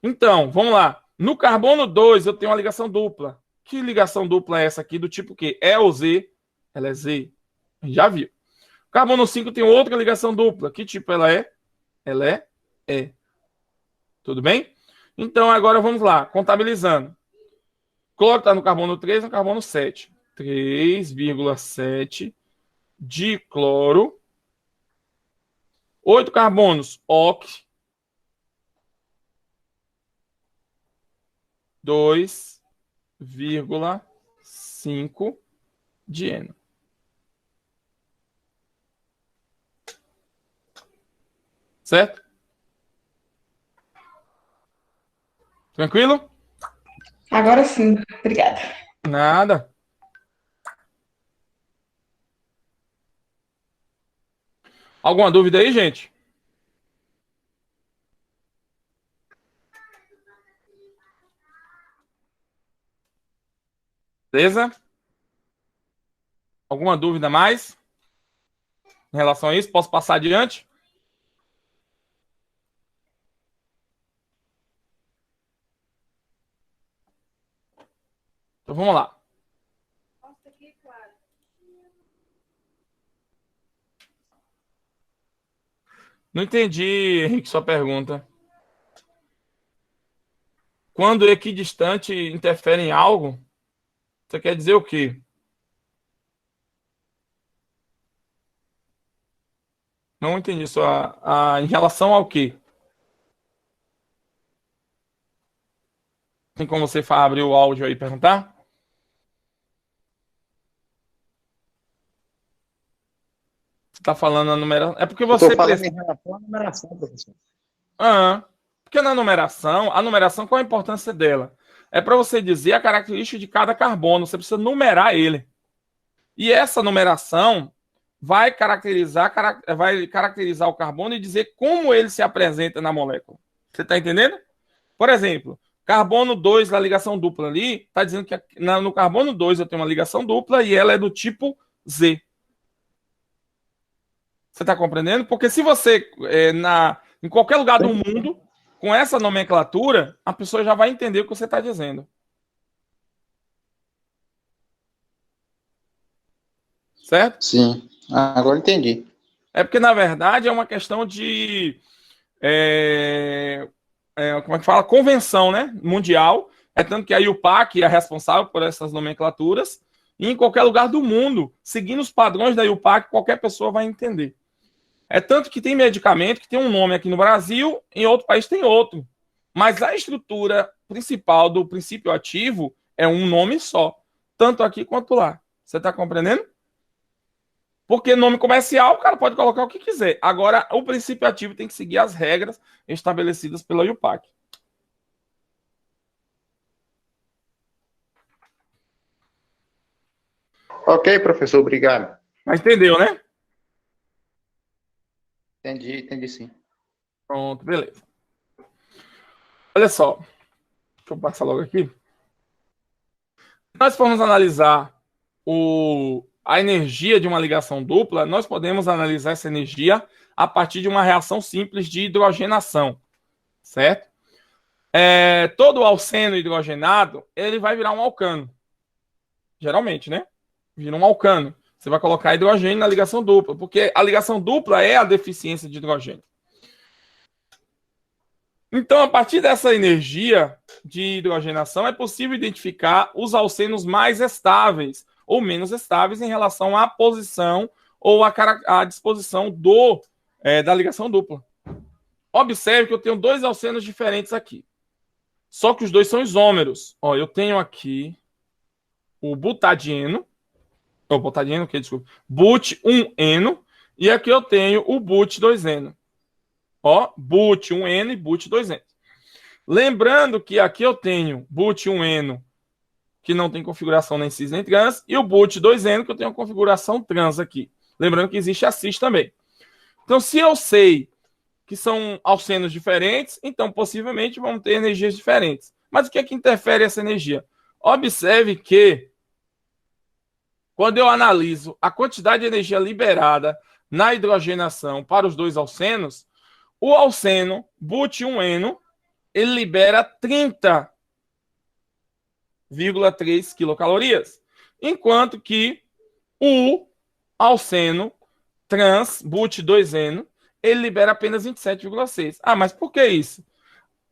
Então, vamos lá. No carbono 2, eu tenho uma ligação dupla. Que ligação dupla é essa aqui? Do tipo que é ou Z? Ela é Z. Já viu. Carbono 5 tem outra ligação dupla. Que tipo ela é? Ela é E. Tudo bem? Então, agora vamos lá. Contabilizando. Cloro está no carbono 3, no carbono 7. 3,7 de cloro. 8 carbonos, OC. 2,5 de Eno. Certo? Tranquilo? Agora sim, obrigada. Nada. Alguma dúvida aí, gente? Beleza? Alguma dúvida mais em relação a isso? Posso passar adiante? Então vamos lá. Não entendi, Henrique, sua pergunta. Quando equidistante interfere em algo, você quer dizer o quê? Não entendi em relação ao quê? Tem como você abrir o áudio aí e perguntar? Você está falando a numeração. É porque Eu estou você falando precisa. em relação à numeração, professor. Ah, porque na numeração, a numeração, qual a importância dela? É para você dizer a característica de cada carbono. Você precisa numerar ele. E essa numeração vai caracterizar o carbono e dizer como ele se apresenta na molécula. Você está entendendo? Por exemplo, carbono 2 na ligação dupla ali, está dizendo que no carbono 2 eu tenho uma ligação dupla e ela é do tipo Z. Você está compreendendo? Porque se você, em qualquer lugar do mundo, com essa nomenclatura, a pessoa já vai entender o que você está dizendo. Certo? Sim, agora entendi. É porque, na verdade, é uma questão de. Como é que fala? Convenção, né? Mundial. É tanto que a IUPAC é responsável por essas nomenclaturas. E em qualquer lugar do mundo, seguindo os padrões da IUPAC, qualquer pessoa vai entender. É tanto que tem medicamento que tem um nome aqui no Brasil, em outro país tem outro. Mas a estrutura principal do princípio ativo é um nome só. Tanto aqui quanto lá. Você está compreendendo? Porque nome comercial, o cara pode colocar o que quiser. Agora, o princípio ativo tem que seguir as regras estabelecidas pela IUPAC. Ok, professor, obrigado. Mas entendeu, né? Entendi sim. Pronto, beleza. Olha só. Deixa eu passar logo aqui. Nós formos analisar a energia de uma ligação dupla, nós podemos analisar essa energia a partir de uma reação simples de hidrogenação, certo? Todo alceno hidrogenado, ele vai virar um alcano. Geralmente, né? Vira um alcano. Você vai colocar hidrogênio na ligação dupla, porque a ligação dupla é a deficiência de hidrogênio. Então, a partir dessa energia de hidrogenação, é possível identificar os alcenos mais estáveis ou menos estáveis em relação à posição ou à disposição da ligação dupla. Observe que eu tenho dois alcenos diferentes aqui. Só que os dois são isômeros. Ó, eu tenho aqui o butadieno, but 1-eno, e aqui eu tenho o but 2-eno. Ó, but 1-eno e but 2-eno. Lembrando que aqui eu tenho but 1-eno, que não tem configuração nem cis nem trans, e o but 2-eno, que eu tenho configuração trans aqui. Lembrando que existe a cis também. Então, se eu sei que são alcenos diferentes, então possivelmente vão ter energias diferentes. Mas o que é que interfere essa energia? Observe que quando eu analiso a quantidade de energia liberada na hidrogenação para os dois alcenos, o alceno but1-eno, ele libera 30,3 quilocalorias, enquanto que o alceno trans but2-eno, ele libera apenas 27,6. Ah, mas por que isso?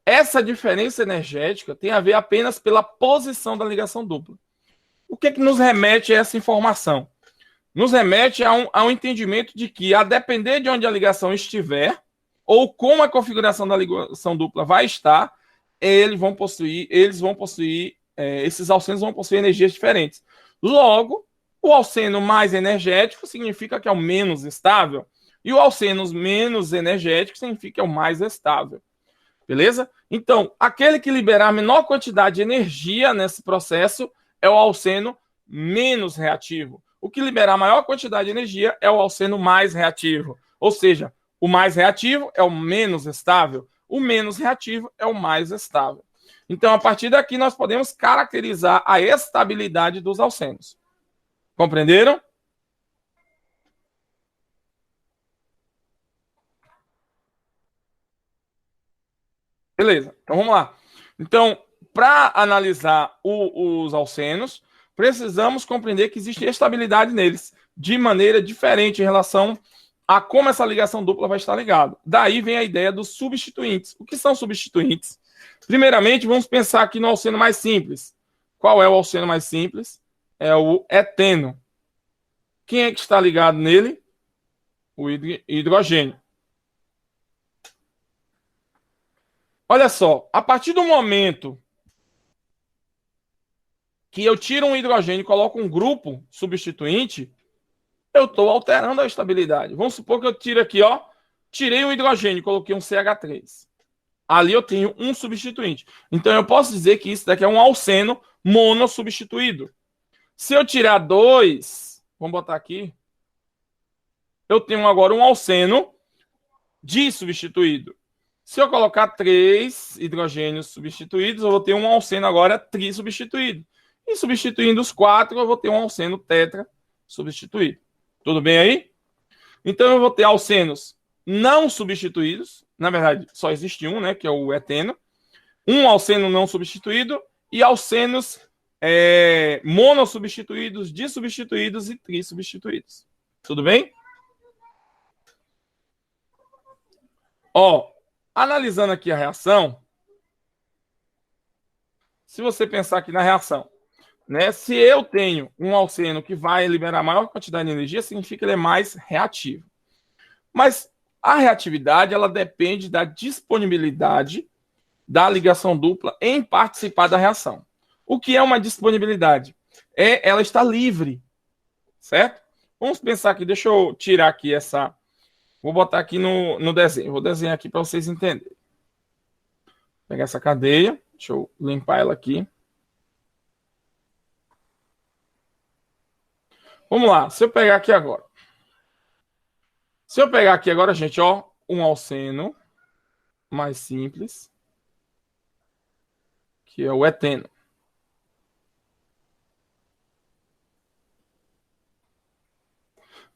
Essa diferença energética tem a ver apenas pela posição da ligação dupla. O que nos remete a essa informação? Nos remete a um entendimento de que, a depender de onde a ligação estiver, ou como a configuração da ligação dupla vai estar, esses alcenos vão possuir energias diferentes. Logo, o alceno mais energético significa que é o menos estável, e o alceno menos energético significa que é o mais estável. Beleza? Então, aquele que liberar a menor quantidade de energia nesse processo é o alceno menos reativo. O que liberar a maior quantidade de energia é o alceno mais reativo. Ou seja, o mais reativo é o menos estável, o menos reativo é o mais estável. Então, a partir daqui, nós podemos caracterizar a estabilidade dos alcenos. Compreenderam? Beleza, então vamos lá. Então, para analisar os alcenos, precisamos compreender que existe estabilidade neles, de maneira diferente em relação a como essa ligação dupla vai estar ligada. Daí vem a ideia dos substituintes. O que são substituintes? Primeiramente, vamos pensar aqui no alceno mais simples. Qual é o alceno mais simples? É o eteno. Quem é que está ligado nele? O hidrogênio. Olha só, a partir do momento que eu tiro um hidrogênio e coloco um grupo substituinte, eu estou alterando a estabilidade. Vamos supor que eu tiro aqui, ó, tirei um hidrogênio e coloquei um CH3. Ali eu tenho um substituinte. Então eu posso dizer que isso daqui é um alceno monossubstituído. Se eu tirar dois, vamos botar aqui, eu tenho agora um alceno dissubstituído. Se eu colocar 3 hidrogênios substituídos, eu vou ter um alceno agora trissubstituído. E substituindo os 4, eu vou ter um alceno tetra substituído. Tudo bem aí? Então eu vou ter alcenos não substituídos. Na verdade, só existe um, né? Que é o eteno. Um alceno não substituído e alcenos monossubstituídos, dissubstituídos e trissubstituídos. Tudo bem? Ó, analisando aqui a reação, se você pensar aqui na reação, né? Se eu tenho um alceno que vai liberar maior quantidade de energia, significa que ele é mais reativo. Mas a reatividade, ela depende da disponibilidade da ligação dupla em participar da reação. O que é uma disponibilidade? Ela está livre, certo? Vamos pensar aqui, deixa eu tirar aqui essa... Vou botar aqui no desenho. Vou desenhar aqui para vocês entenderem. Vou pegar essa cadeia. Deixa eu limpar ela aqui. Vamos lá. Se eu pegar aqui agora. Gente, ó, um alceno mais simples, que é o eteno.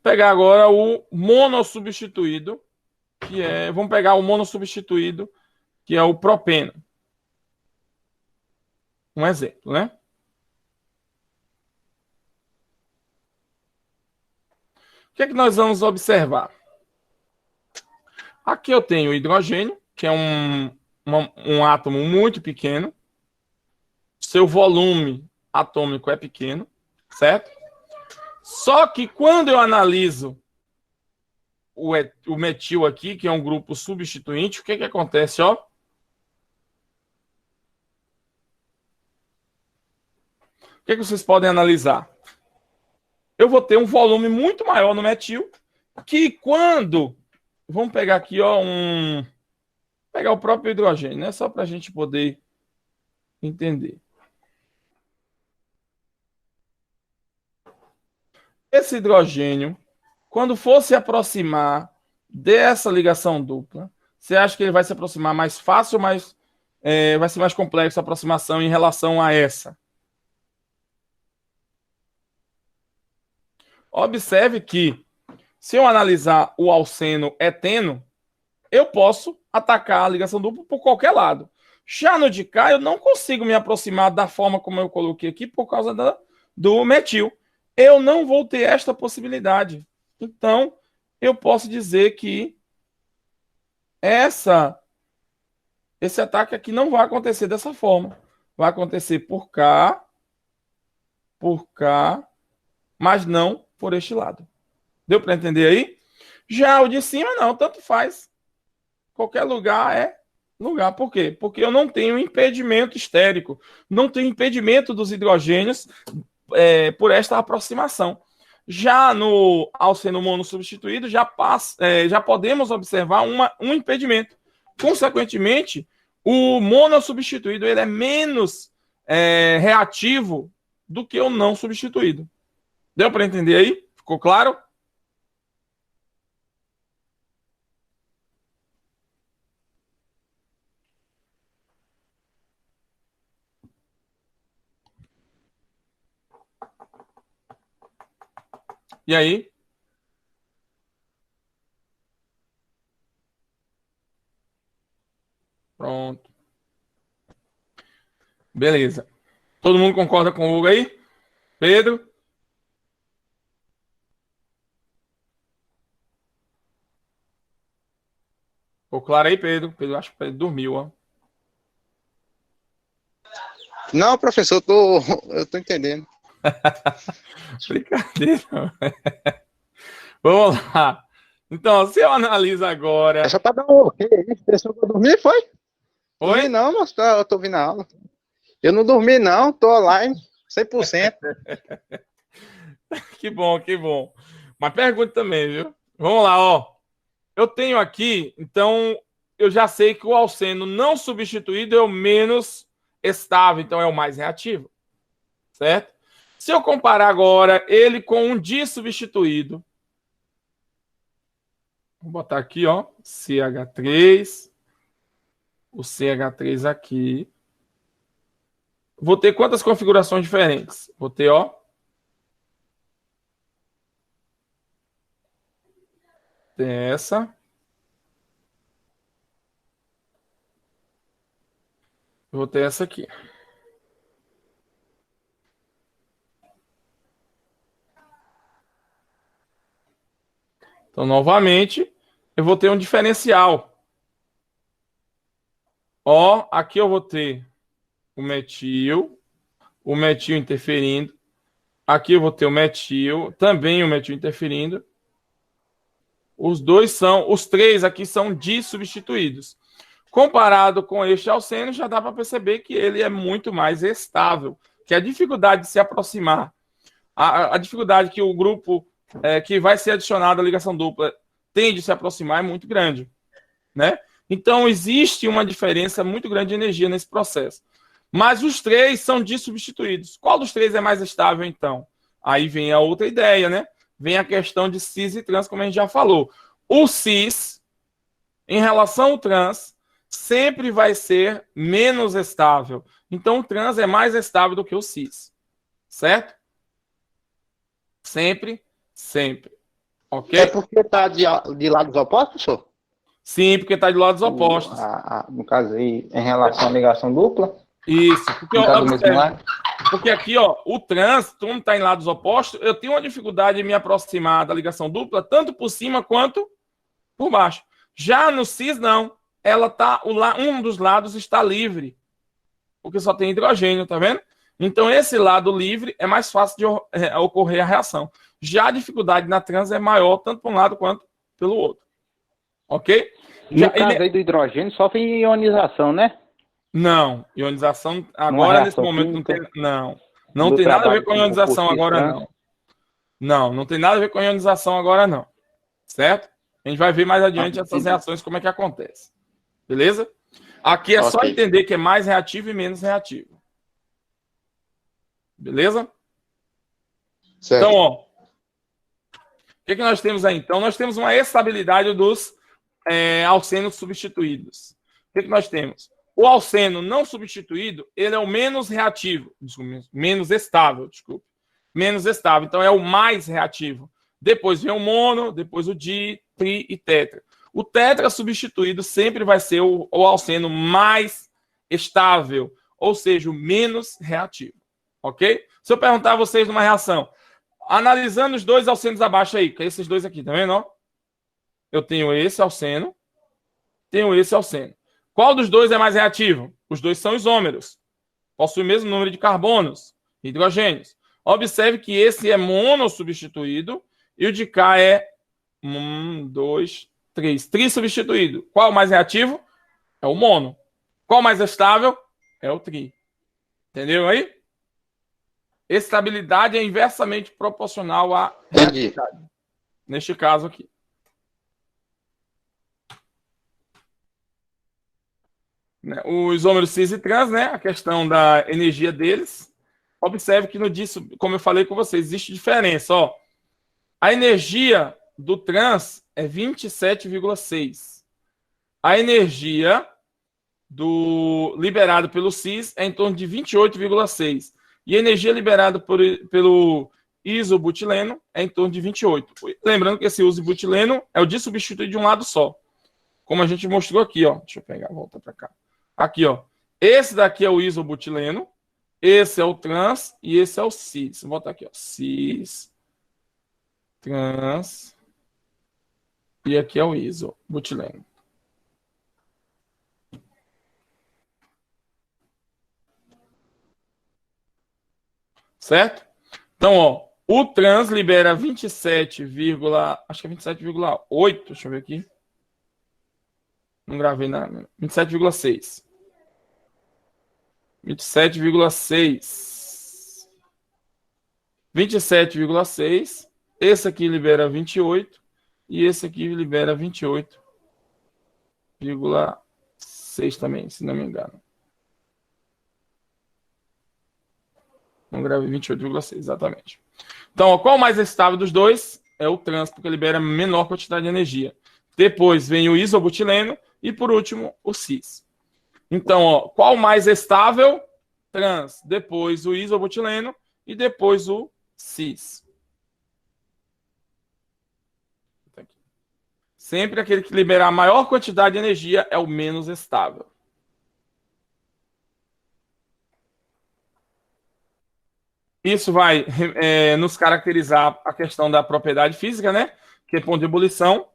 Pegar agora o monossubstituído, que é... Vamos pegar o monossubstituído, que é o propeno. Um exemplo, né? O que é que nós vamos observar? Aqui eu tenho o hidrogênio, que é um átomo muito pequeno. Seu volume atômico é pequeno, certo? Só que quando eu analiso o metil aqui, que é um grupo substituinte, o que acontece, ó? O que vocês podem analisar? Eu vou ter um volume muito maior no metil, que quando... Vamos pegar aqui, ó, pegar o próprio hidrogênio, né? Só para a gente poder entender. Esse hidrogênio, quando for se aproximar dessa ligação dupla, você acha que ele vai se aproximar mais fácil ou vai ser mais complexo a aproximação em relação a essa? Observe que, se eu analisar o alceno eteno, eu posso atacar a ligação dupla por qualquer lado. Já no de cá, eu não consigo me aproximar da forma como eu coloquei aqui por causa do metil. Eu não vou ter esta possibilidade. Então, eu posso dizer que esse ataque aqui não vai acontecer dessa forma. Vai acontecer por cá, mas não por este lado. Deu para entender aí? Já o de cima, não, tanto faz. Qualquer lugar é lugar. Por quê? Porque eu não tenho impedimento estérico. Não tenho impedimento dos hidrogênios por esta aproximação. Já no alceno mono substituído, já podemos observar um impedimento. Consequentemente, o mono substituído ele é menos reativo do que o não substituído. Deu para entender aí? Ficou claro? E aí? Pronto. Beleza. Todo mundo concorda com o Hugo aí? Pedro? Ficou claro aí, Pedro? Pedro, acho que Pedro dormiu, ó. Não, professor, eu tô entendendo. Brincadeira. Vamos lá. Então, se eu analiso agora... É só pra dar um ok. Pensou que eu dormi, foi? Oi? Dormi não, mas eu tô ouvindo a aula. Eu não dormi não, tô online, 100%. Que bom, que bom. Mas pergunta também, viu? Vamos lá, ó. Eu tenho aqui, então, eu já sei que o alceno não substituído é o menos estável, então é o mais reativo. Certo? Se eu comparar agora ele com um disubstituído, vou botar aqui, ó, CH3, o CH3 aqui. Vou ter quantas configurações diferentes? Vou ter, ó, tem essa. Vou ter essa aqui. Então, novamente, eu vou ter um diferencial. Ó, aqui eu vou ter o metil interferindo. Aqui eu vou ter o metil, também o metil interferindo. Os três aqui são dissubstituídos. Comparado com este alceno, já dá para perceber que ele é muito mais estável, que a dificuldade de se aproximar, a dificuldade que o grupo que vai ser adicionado à ligação dupla tem de se aproximar é muito grande, né? Então, existe uma diferença muito grande de energia nesse processo. Mas os três são dissubstituídos. Qual dos três é mais estável, então? Aí vem a outra ideia, né? Vem a questão de cis e trans, como a gente já falou. O cis, em relação ao trans, sempre vai ser menos estável. Então, o trans é mais estável do que o cis. Certo? Sempre. Ok? É porque tá de lados opostos, professor? Sim, porque está de lados opostos. No caso aí, em relação à ligação dupla? Isso. Porque, No caso do mesmo lado? porque aqui, ó, o trans, como está em lados opostos, eu tenho uma dificuldade de me aproximar da ligação dupla, tanto por cima quanto por baixo. Já no cis, não. Ela tá, um dos lados está livre, porque só tem hidrogênio, tá vendo? Então, esse lado livre é mais fácil de ocorrer a reação. Já a dificuldade na trans é maior, tanto por um lado quanto pelo outro. Ok? No caso aí do hidrogênio, sofre ionização, né? Não, ionização agora nesse momento não tem. Não tem nada a ver com ionização agora, não. Não tem nada a ver com ionização agora, não. Certo? A gente vai ver mais adiante essas reações, como é que acontece. Beleza? Aqui é só entender que é mais reativo e menos reativo. Beleza? Certo. Então, ó. O que nós temos aí? Então, nós temos uma estabilidade dos alcenos substituídos. O que nós temos? O alceno não substituído, ele é o menos reativo, menos estável, desculpe. menos estável. Então, é o mais reativo. Depois vem o mono, depois o di, tri e tetra. O tetra substituído sempre vai ser o alceno mais estável, ou seja, o menos reativo. Ok? Se eu perguntar a vocês numa reação, analisando os dois alcenos abaixo aí, que é esses dois aqui, tá vendo? Ó? Eu tenho esse alceno, tenho esse alceno. Qual dos dois é mais reativo? Os dois são isômeros. Possuem o mesmo número de carbonos, hidrogênios. Observe que esse é monossubstituído e o de cá é 1, 2, 3. Tri-substituído. Qual o mais reativo? É o mono. Qual o mais estável? É o tri. Entendeu aí? Estabilidade é inversamente proporcional à reatividade. Neste caso aqui. Os isômeros cis e trans, né? A questão da energia deles. Observe que no disso, como eu falei com vocês, existe diferença. Ó. A energia do trans é 27,6. A energia do liberado pelo cis é em torno de 28,6. E a energia liberada pelo isobutileno é em torno de 28. Lembrando que esse isobutileno é o de substituir de um lado só. Como a gente mostrou aqui, ó. Deixa eu pegar, volta para cá. Aqui, ó. Esse daqui é o isobutileno, esse é o trans e esse é o cis. Vou botar aqui, ó. Cis, trans e aqui é o isobutileno. Certo? Então, ó, o trans libera 27, acho que é 27,8, deixa eu ver aqui. Não gravei nada. 27,6. 27,6. 27,6. Esse aqui libera 28 e esse aqui libera 28,6 também, se não me engano. Não gravei 28,6, exatamente. Então, ó, qual o mais estável dos dois? É o trans, porque libera menor quantidade de energia. Depois vem o isobutileno e, por último, o cis. Então, ó, qual o mais estável? Trans. Depois o isobutileno e depois o cis. Sempre aquele que liberar a maior quantidade de energia é o menos estável. Isso vai nos caracterizar a questão da propriedade física, né? Que é ponto de ebulição.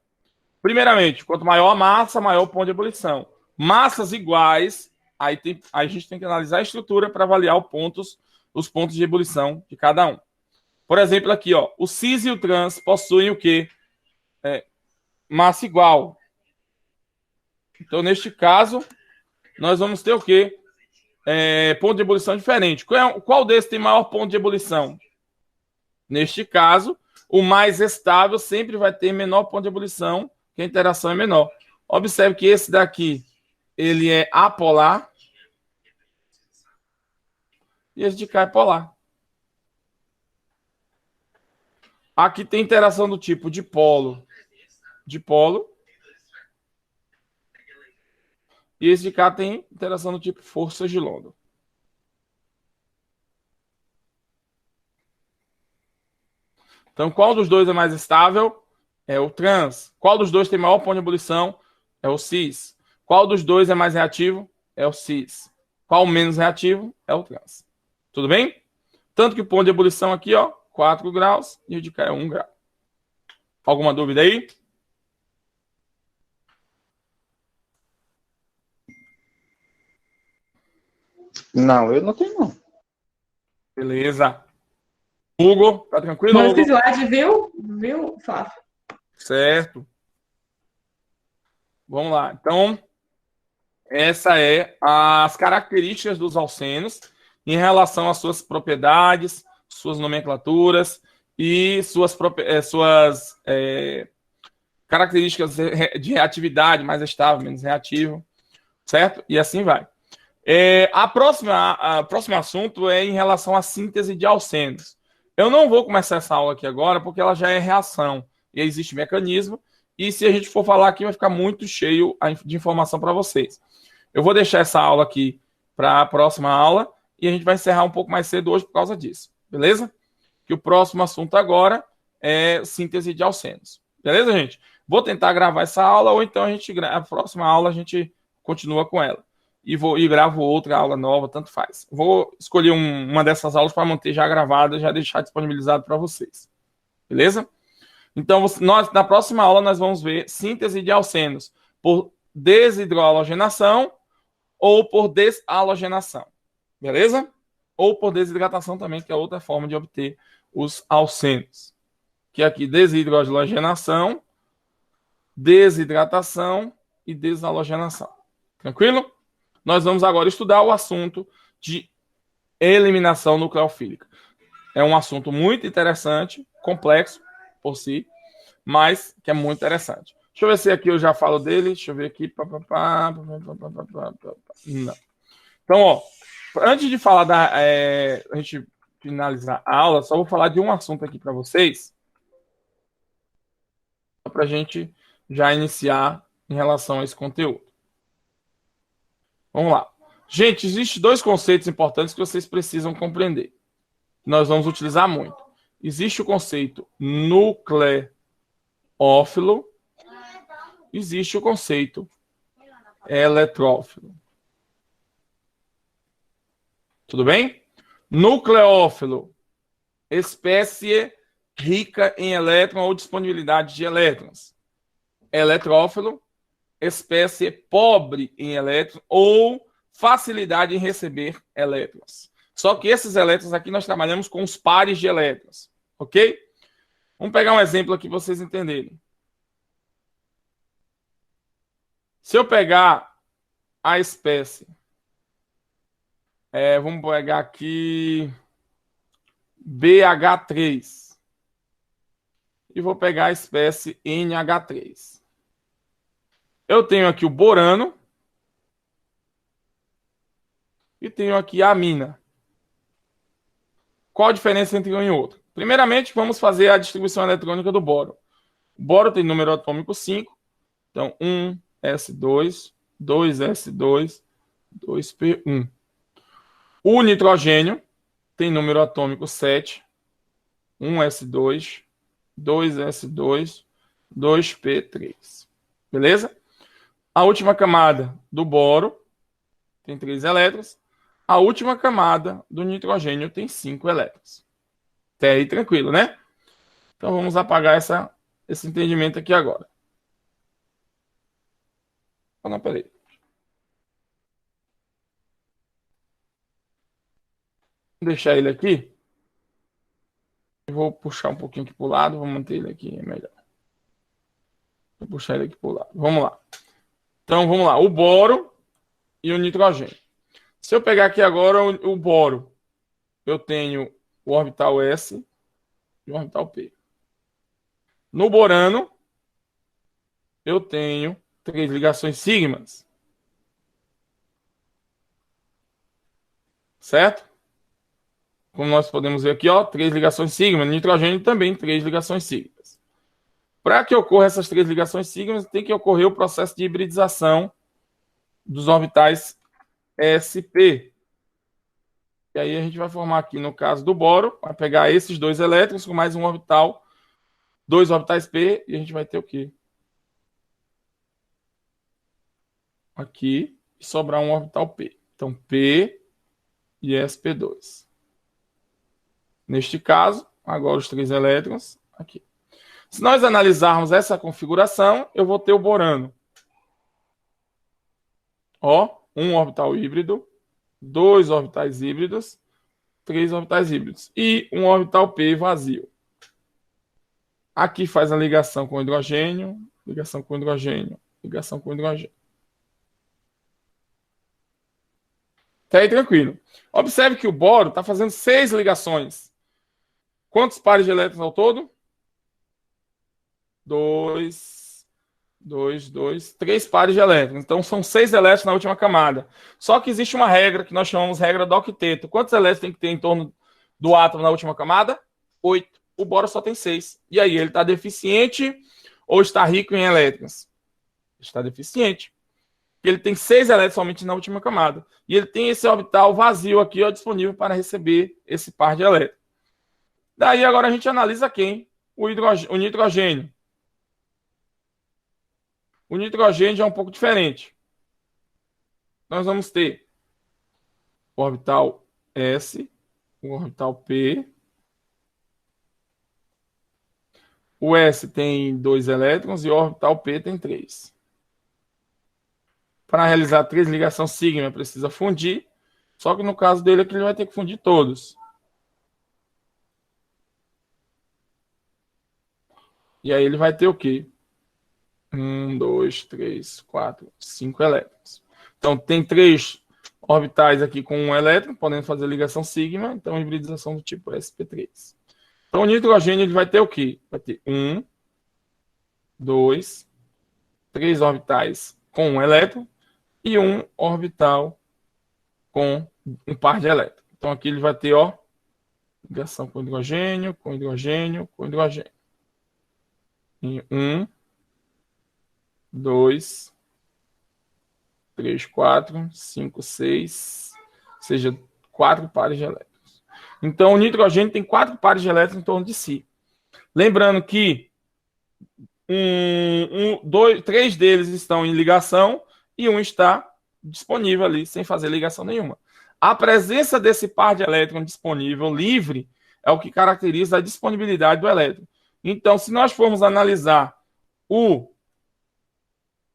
Primeiramente, quanto maior a massa, maior o ponto de ebulição. Massas iguais, aí a gente tem que analisar a estrutura para avaliar os pontos de ebulição de cada um. Por exemplo, aqui, ó, o cis e o trans possuem o quê? Massa igual. Então, neste caso, nós vamos ter o quê? Ponto de ebulição diferente. Qual desses tem maior ponto de ebulição? Neste caso, o mais estável sempre vai ter menor ponto de ebulição, que a interação é menor. Observe que esse daqui, ele é apolar. E esse de cá é polar. Aqui tem interação do tipo dipolo. E esse de cá tem interação do tipo forças de London. Então, qual dos dois é mais estável? É o trans. Qual dos dois tem maior ponto de ebulição? É o cis. Qual dos dois é mais reativo? É o cis. Qual menos reativo? É o trans. Tudo bem? Tanto que o ponto de ebulição aqui, ó, 4 graus e o de cá é 1 grau. Alguma dúvida aí? Não, eu não tenho, não. Beleza. Hugo, tá tranquilo, Manda Hugo? esse slide, viu, Flávio? Certo. Vamos lá. Então, essa é as características dos alcenos em relação às suas propriedades, suas nomenclaturas e suas características de reatividade, mais estável, menos reativo, certo? E assim vai. A próximo assunto é em relação à síntese de alcenos. Eu não vou começar essa aula aqui agora, porque ela já é reação, e existe mecanismo, e se a gente for falar aqui, vai ficar muito cheio de informação para vocês. Eu vou deixar essa aula aqui para a próxima aula, e a gente vai encerrar um pouco mais cedo hoje por causa disso, beleza? que o próximo assunto agora é síntese de alcenos. Beleza, gente? Vou tentar gravar essa aula, ou então a próxima aula a gente continua com ela. E gravo outra aula nova, tanto faz. Vou escolher uma dessas aulas para manter já gravada, já deixar disponibilizado para vocês. Beleza? Então, na próxima aula, nós vamos ver síntese de alcenos por desidrohalogenação ou por desalogenação. Beleza? Ou por desidratação também, que é outra forma de obter os alcenos. Que é aqui desidrohalogenação, desidratação e desalogenação. Tranquilo? Nós vamos agora estudar o assunto de eliminação nucleofílica. É um assunto muito interessante, complexo por si, mas que é muito interessante. Deixa eu ver se aqui eu já falo dele. Deixa eu ver aqui. Não. Então, ó, antes de falar a gente finalizar a aula, só vou falar de um assunto aqui para vocês, para a gente já iniciar em relação a esse conteúdo. Vamos lá. Gente, existem dois conceitos importantes que vocês precisam compreender. Nós vamos utilizar muito. Existe o conceito nucleófilo, existe o conceito eletrófilo. Tudo bem? Nucleófilo, espécie rica em elétron ou disponibilidade de elétrons. Eletrófilo, espécie pobre em elétrons ou facilidade em receber elétrons. Só que esses elétrons aqui nós trabalhamos com os pares de elétrons, ok? Vamos pegar um exemplo aqui para vocês entenderem. Se eu pegar a espécie, vamos pegar aqui BH3 e vou pegar a espécie NH3. Eu tenho aqui o borano e tenho aqui a amina. Qual a diferença entre um e outro? Primeiramente, vamos fazer a distribuição eletrônica do boro. O boro tem número atômico 5. Então, 1s2, 2s2, 2p1. O nitrogênio tem número atômico 7. 1s2, 2s2, 2p3. Beleza? A última camada do boro tem 3 elétrons. A última camada do nitrogênio tem 5 elétrons. Até aí tranquilo, né? Então vamos apagar esse entendimento aqui agora. Oh, não, peraí. Vou deixar ele aqui. Eu vou puxar um pouquinho aqui para o lado. Vou manter ele aqui, é melhor. Vou puxar ele aqui para o lado. Vamos lá. Então vamos lá. O boro e o nitrogênio. Se eu pegar aqui agora o boro, eu tenho o orbital S e o orbital P. No borano, eu tenho 3 ligações sigmas. Certo? Como nós podemos ver aqui, ó, 3 ligações sigmas. No nitrogênio também 3 ligações sigmas. Para que ocorra essas 3 ligações sigmas, tem que ocorrer o processo de hibridização dos orbitais sp. E aí a gente vai formar aqui, no caso do boro, vai pegar esses 2 elétrons com mais um orbital, 2 orbitais p, e a gente vai ter o quê? Aqui, e sobrar um orbital p. Então, p e sp2. Neste caso, agora os 3 elétrons aqui. Se nós analisarmos essa configuração, eu vou ter o borano. Ó, um orbital híbrido, 2 orbitais híbridos, 3 orbitais híbridos e um orbital P vazio. Aqui faz a ligação com hidrogênio, ligação com hidrogênio, ligação com hidrogênio. Tá aí tranquilo. Observe que o boro está fazendo 6 ligações. Quantos pares de elétrons ao todo? 3 pares de elétrons. Então, são 6 elétrons na última camada. Só que existe uma regra que nós chamamos regra do octeto. Quantos elétrons tem que ter em torno do átomo na última camada? 8. O boro só tem 6. E aí, ele está deficiente ou está rico em elétrons? Está deficiente. Ele tem 6 elétrons somente na última camada. E ele tem esse orbital vazio aqui, ó, disponível para receber esse par de elétrons. Daí agora a gente analisa quem? O nitrogênio. O nitrogênio já é um pouco diferente. Nós vamos ter o orbital S, o orbital P. O S tem 2 elétrons e o orbital P tem 3. Para realizar 3 ligações sigma, precisa fundir. Só que no caso dele aqui, ele vai ter que fundir todos. E aí ele vai ter o quê? 1, 2, 3, 4, 5 elétrons. Então tem 3 orbitais aqui com um elétron, podendo fazer ligação sigma. Então hibridização do tipo sp3. Então o nitrogênio ele vai ter o quê? Vai ter 1, 2, 3 orbitais com um elétron e um orbital com um par de elétrons. Então aqui ele vai ter, ó, ligação com hidrogênio, com hidrogênio, com hidrogênio. Em 1, 2, 3, 4, 5, 6, ou seja, 4 pares de elétrons. Então o nitrogênio tem 4 pares de elétrons em torno de si. Lembrando que 3 deles estão em ligação e um está disponível ali, sem fazer ligação nenhuma. A presença desse par de elétron disponível, livre, é o que caracteriza a disponibilidade do elétron. Então, se nós formos analisar o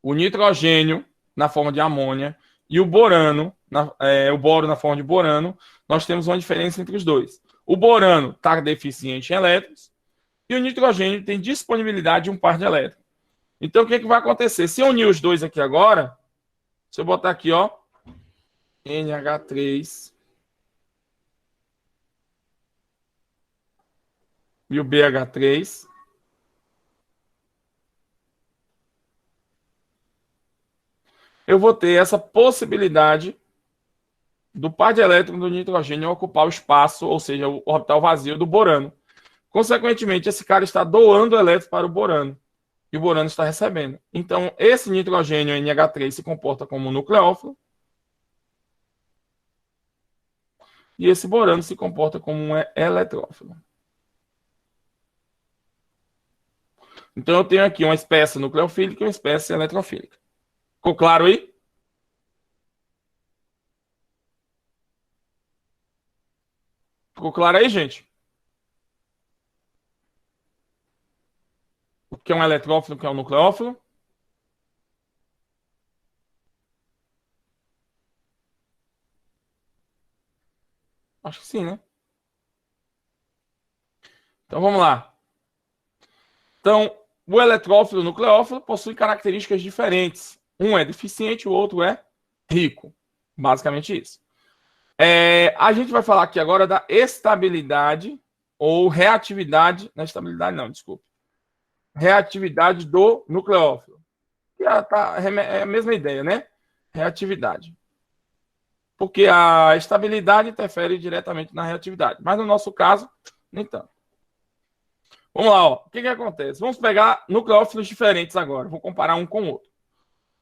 nitrogênio na forma de amônia e o borano, o boro na forma de borano, nós temos uma diferença entre os dois. O borano está deficiente em elétrons e o nitrogênio tem disponibilidade de um par de elétrons. Então, o que vai acontecer? Se eu unir os dois aqui agora, se eu botar aqui, ó, NH3 e o BH3, eu vou ter essa possibilidade do par de elétrons do nitrogênio ocupar o espaço, ou seja, o orbital vazio do borano. Consequentemente, esse cara está doando elétrons para o borano e o borano está recebendo. Então, esse nitrogênio NH3 se comporta como um nucleófilo e esse borano se comporta como um eletrófilo. Então, eu tenho aqui uma espécie nucleofílica e uma espécie eletrofílica. Ficou claro aí? Ficou claro aí, gente? O que é um eletrófilo, o que é um nucleófilo? Acho que sim, né? Então, vamos lá. Então, o eletrófilo e o nucleófilo possuem características diferentes. Um é deficiente, o outro é rico. Basicamente isso. A gente vai falar aqui agora da estabilidade ou reatividade. Não é estabilidade, não, desculpa. Reatividade do nucleófilo. É a mesma ideia, né? Reatividade. Porque a estabilidade interfere diretamente na reatividade. Mas no nosso caso, nem tanto. Vamos lá, ó. O que acontece? Vamos pegar nucleófilos diferentes agora. Vou comparar um com o outro.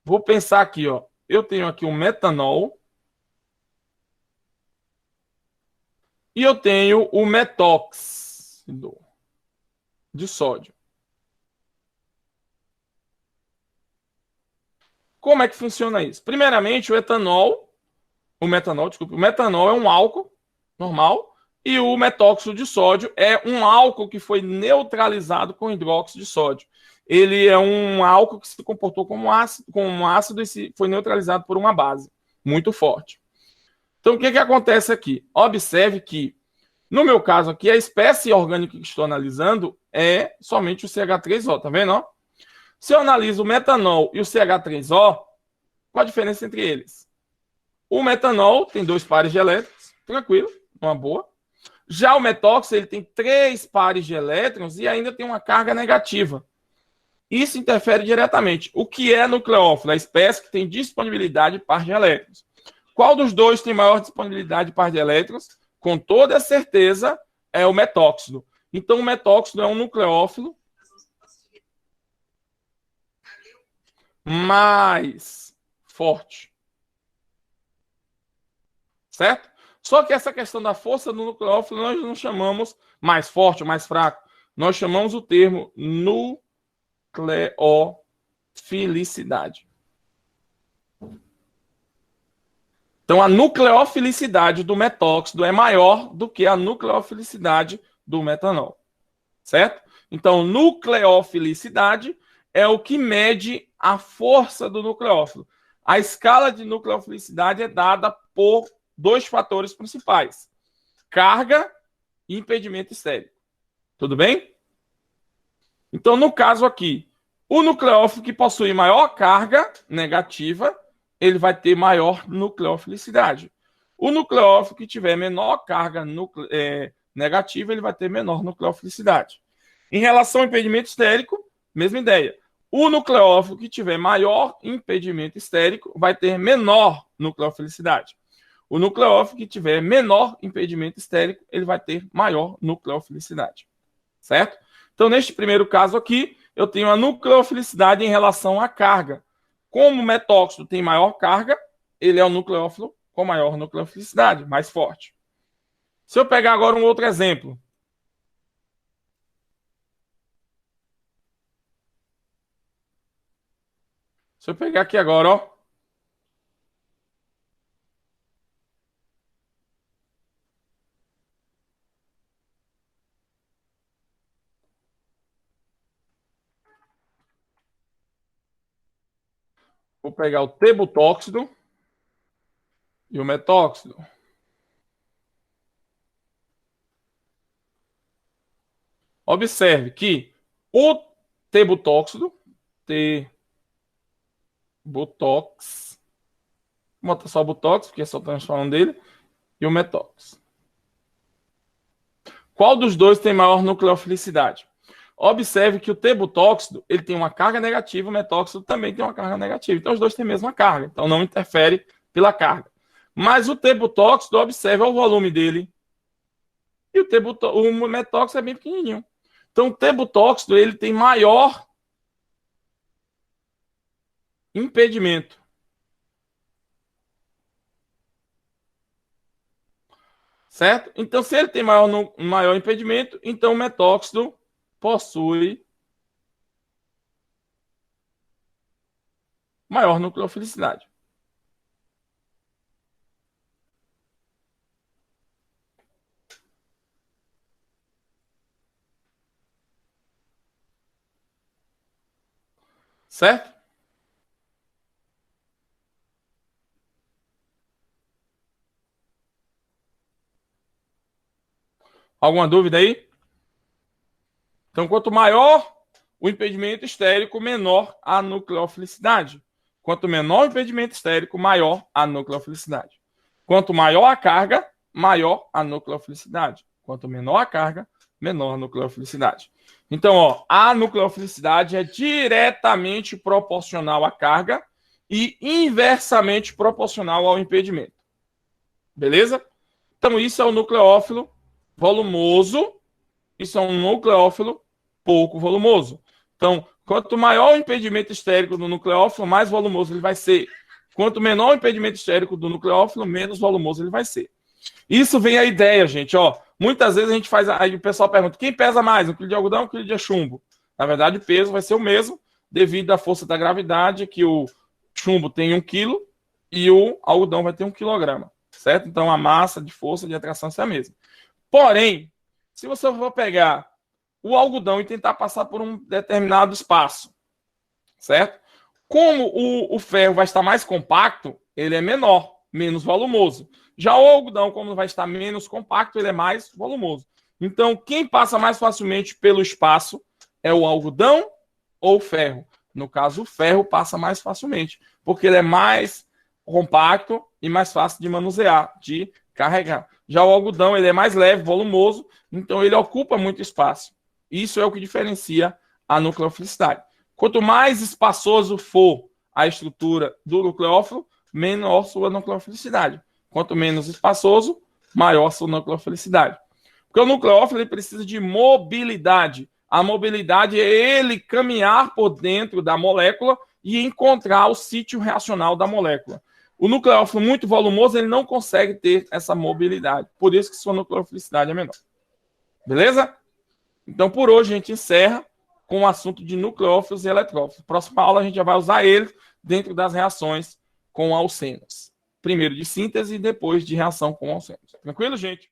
Vou pensar aqui, ó. Eu tenho aqui um metanol. E eu tenho o metóxido de sódio. Como é que funciona isso? Primeiramente, o metanol é um álcool normal e o metóxido de sódio é um álcool que foi neutralizado com hidróxido de sódio. Ele é um álcool que se comportou como um ácido e foi neutralizado por uma base muito forte. Então, o que acontece aqui? Observe que, no meu caso aqui, a espécie orgânica que estou analisando é somente o CH3O, tá vendo? Se eu analiso o metanol e o CH3O, qual a diferença entre eles? O metanol tem 2 pares de elétrons, tranquilo, uma boa. Já o metóxido, ele tem 3 pares de elétrons e ainda tem uma carga negativa. Isso interfere diretamente. O que é nucleófilo? A espécie que tem disponibilidade de par de elétrons. Qual dos dois tem maior disponibilidade de par de elétrons? Com toda certeza, é o metóxido. Então, o metóxido é um nucleófilo mais forte. Certo? Só que essa questão da força do nucleófilo nós não chamamos mais forte ou mais fraco. Nós chamamos o termo nucleofilicidade. Então, a nucleofilicidade do metóxido é maior do que a nucleofilicidade do metanol. Certo? Então, nucleofilicidade é o que mede a força do nucleófilo. A escala de nucleofilicidade é dada por dois fatores principais: carga e impedimento estérico. Tudo bem? Então, no caso aqui, o nucleófilo que possui maior carga negativa, ele vai ter maior nucleofilicidade. O nucleófilo que tiver menor carga negativa, ele vai ter menor nucleofilicidade. Em relação ao impedimento estérico, mesma ideia. O nucleófilo que tiver maior impedimento estérico vai ter menor nucleofilicidade. O nucleófilo que tiver menor impedimento estérico, ele vai ter maior nucleofilicidade. Certo? Então, neste primeiro caso aqui, eu tenho a nucleofilicidade em relação à carga. Como o metóxido tem maior carga, ele é o nucleófilo com maior nucleofilicidade, mais forte. Se eu pegar agora um outro exemplo. Se eu pegar aqui agora, ó. Vou pegar o tebutóxido e o metóxido. Observe que o tebutóxido, T-butox, vou botar só o butox, porque só estamos falando dele, e o metóxido. Qual dos dois tem maior nucleofilicidade? Observe que o tebutóxido, ele tem uma carga negativa, o metóxido também tem uma carga negativa. Então, os dois têm a mesma carga, então não interfere pela carga. Mas o tebutóxido, observe o volume dele. E o metóxido é bem pequenininho. Então, o tebutóxido, ele tem maior impedimento. Certo? Então, se ele tem maior impedimento, então o metóxido possui maior nucleofilicidade. Certo? Alguma dúvida aí? Então, quanto maior o impedimento estérico, menor a nucleofilicidade. Quanto menor o impedimento estérico, maior a nucleofilicidade. Quanto maior a carga, maior a nucleofilicidade. Quanto menor a carga, menor a nucleofilicidade. Então, ó, a nucleofilicidade é diretamente proporcional à carga e inversamente proporcional ao impedimento. Beleza? Então, isso é o nucleófilo volumoso. Isso é um nucleófilo pouco volumoso. Então, quanto maior o impedimento estérico do nucleófilo, mais volumoso ele vai ser. Quanto menor o impedimento estérico do nucleófilo, menos volumoso ele vai ser. Isso vem a ideia, gente. Ó, muitas vezes a gente faz. Aí o pessoal pergunta: quem pesa mais, um quilo de algodão ou um quilo de chumbo? Na verdade, o peso vai ser o mesmo, devido à força da gravidade, que o chumbo tem 1 quilo e o algodão vai ter 1 quilograma. Certo? Então, a massa de força de atração é a mesma. Porém, se você for pegar o algodão e tentar passar por um determinado espaço, certo? Como o ferro vai estar mais compacto, ele é menor, menos volumoso. Já o algodão, como vai estar menos compacto, ele é mais volumoso. Então, quem passa mais facilmente pelo espaço é o algodão ou o ferro. No caso, o ferro passa mais facilmente, porque ele é mais compacto e mais fácil de manusear, de carregar. Já o algodão, ele é mais leve, volumoso, então ele ocupa muito espaço. Isso é o que diferencia a nucleofilicidade. Quanto mais espaçoso for a estrutura do nucleófilo, menor sua nucleofilicidade. Quanto menos espaçoso, maior sua nucleofilicidade. Porque o nucleófilo ele precisa de mobilidade. A mobilidade é ele caminhar por dentro da molécula e encontrar o sítio reacional da molécula. O nucleófilo muito volumoso, ele não consegue ter essa mobilidade. Por isso que sua nucleofilicidade é menor. Beleza? Então, por hoje, a gente encerra com o assunto de nucleófilos e eletrófilos. Próxima aula, a gente já vai usar eles dentro das reações com alcenos. Primeiro de síntese e depois de reação com alcenos. Tranquilo, gente?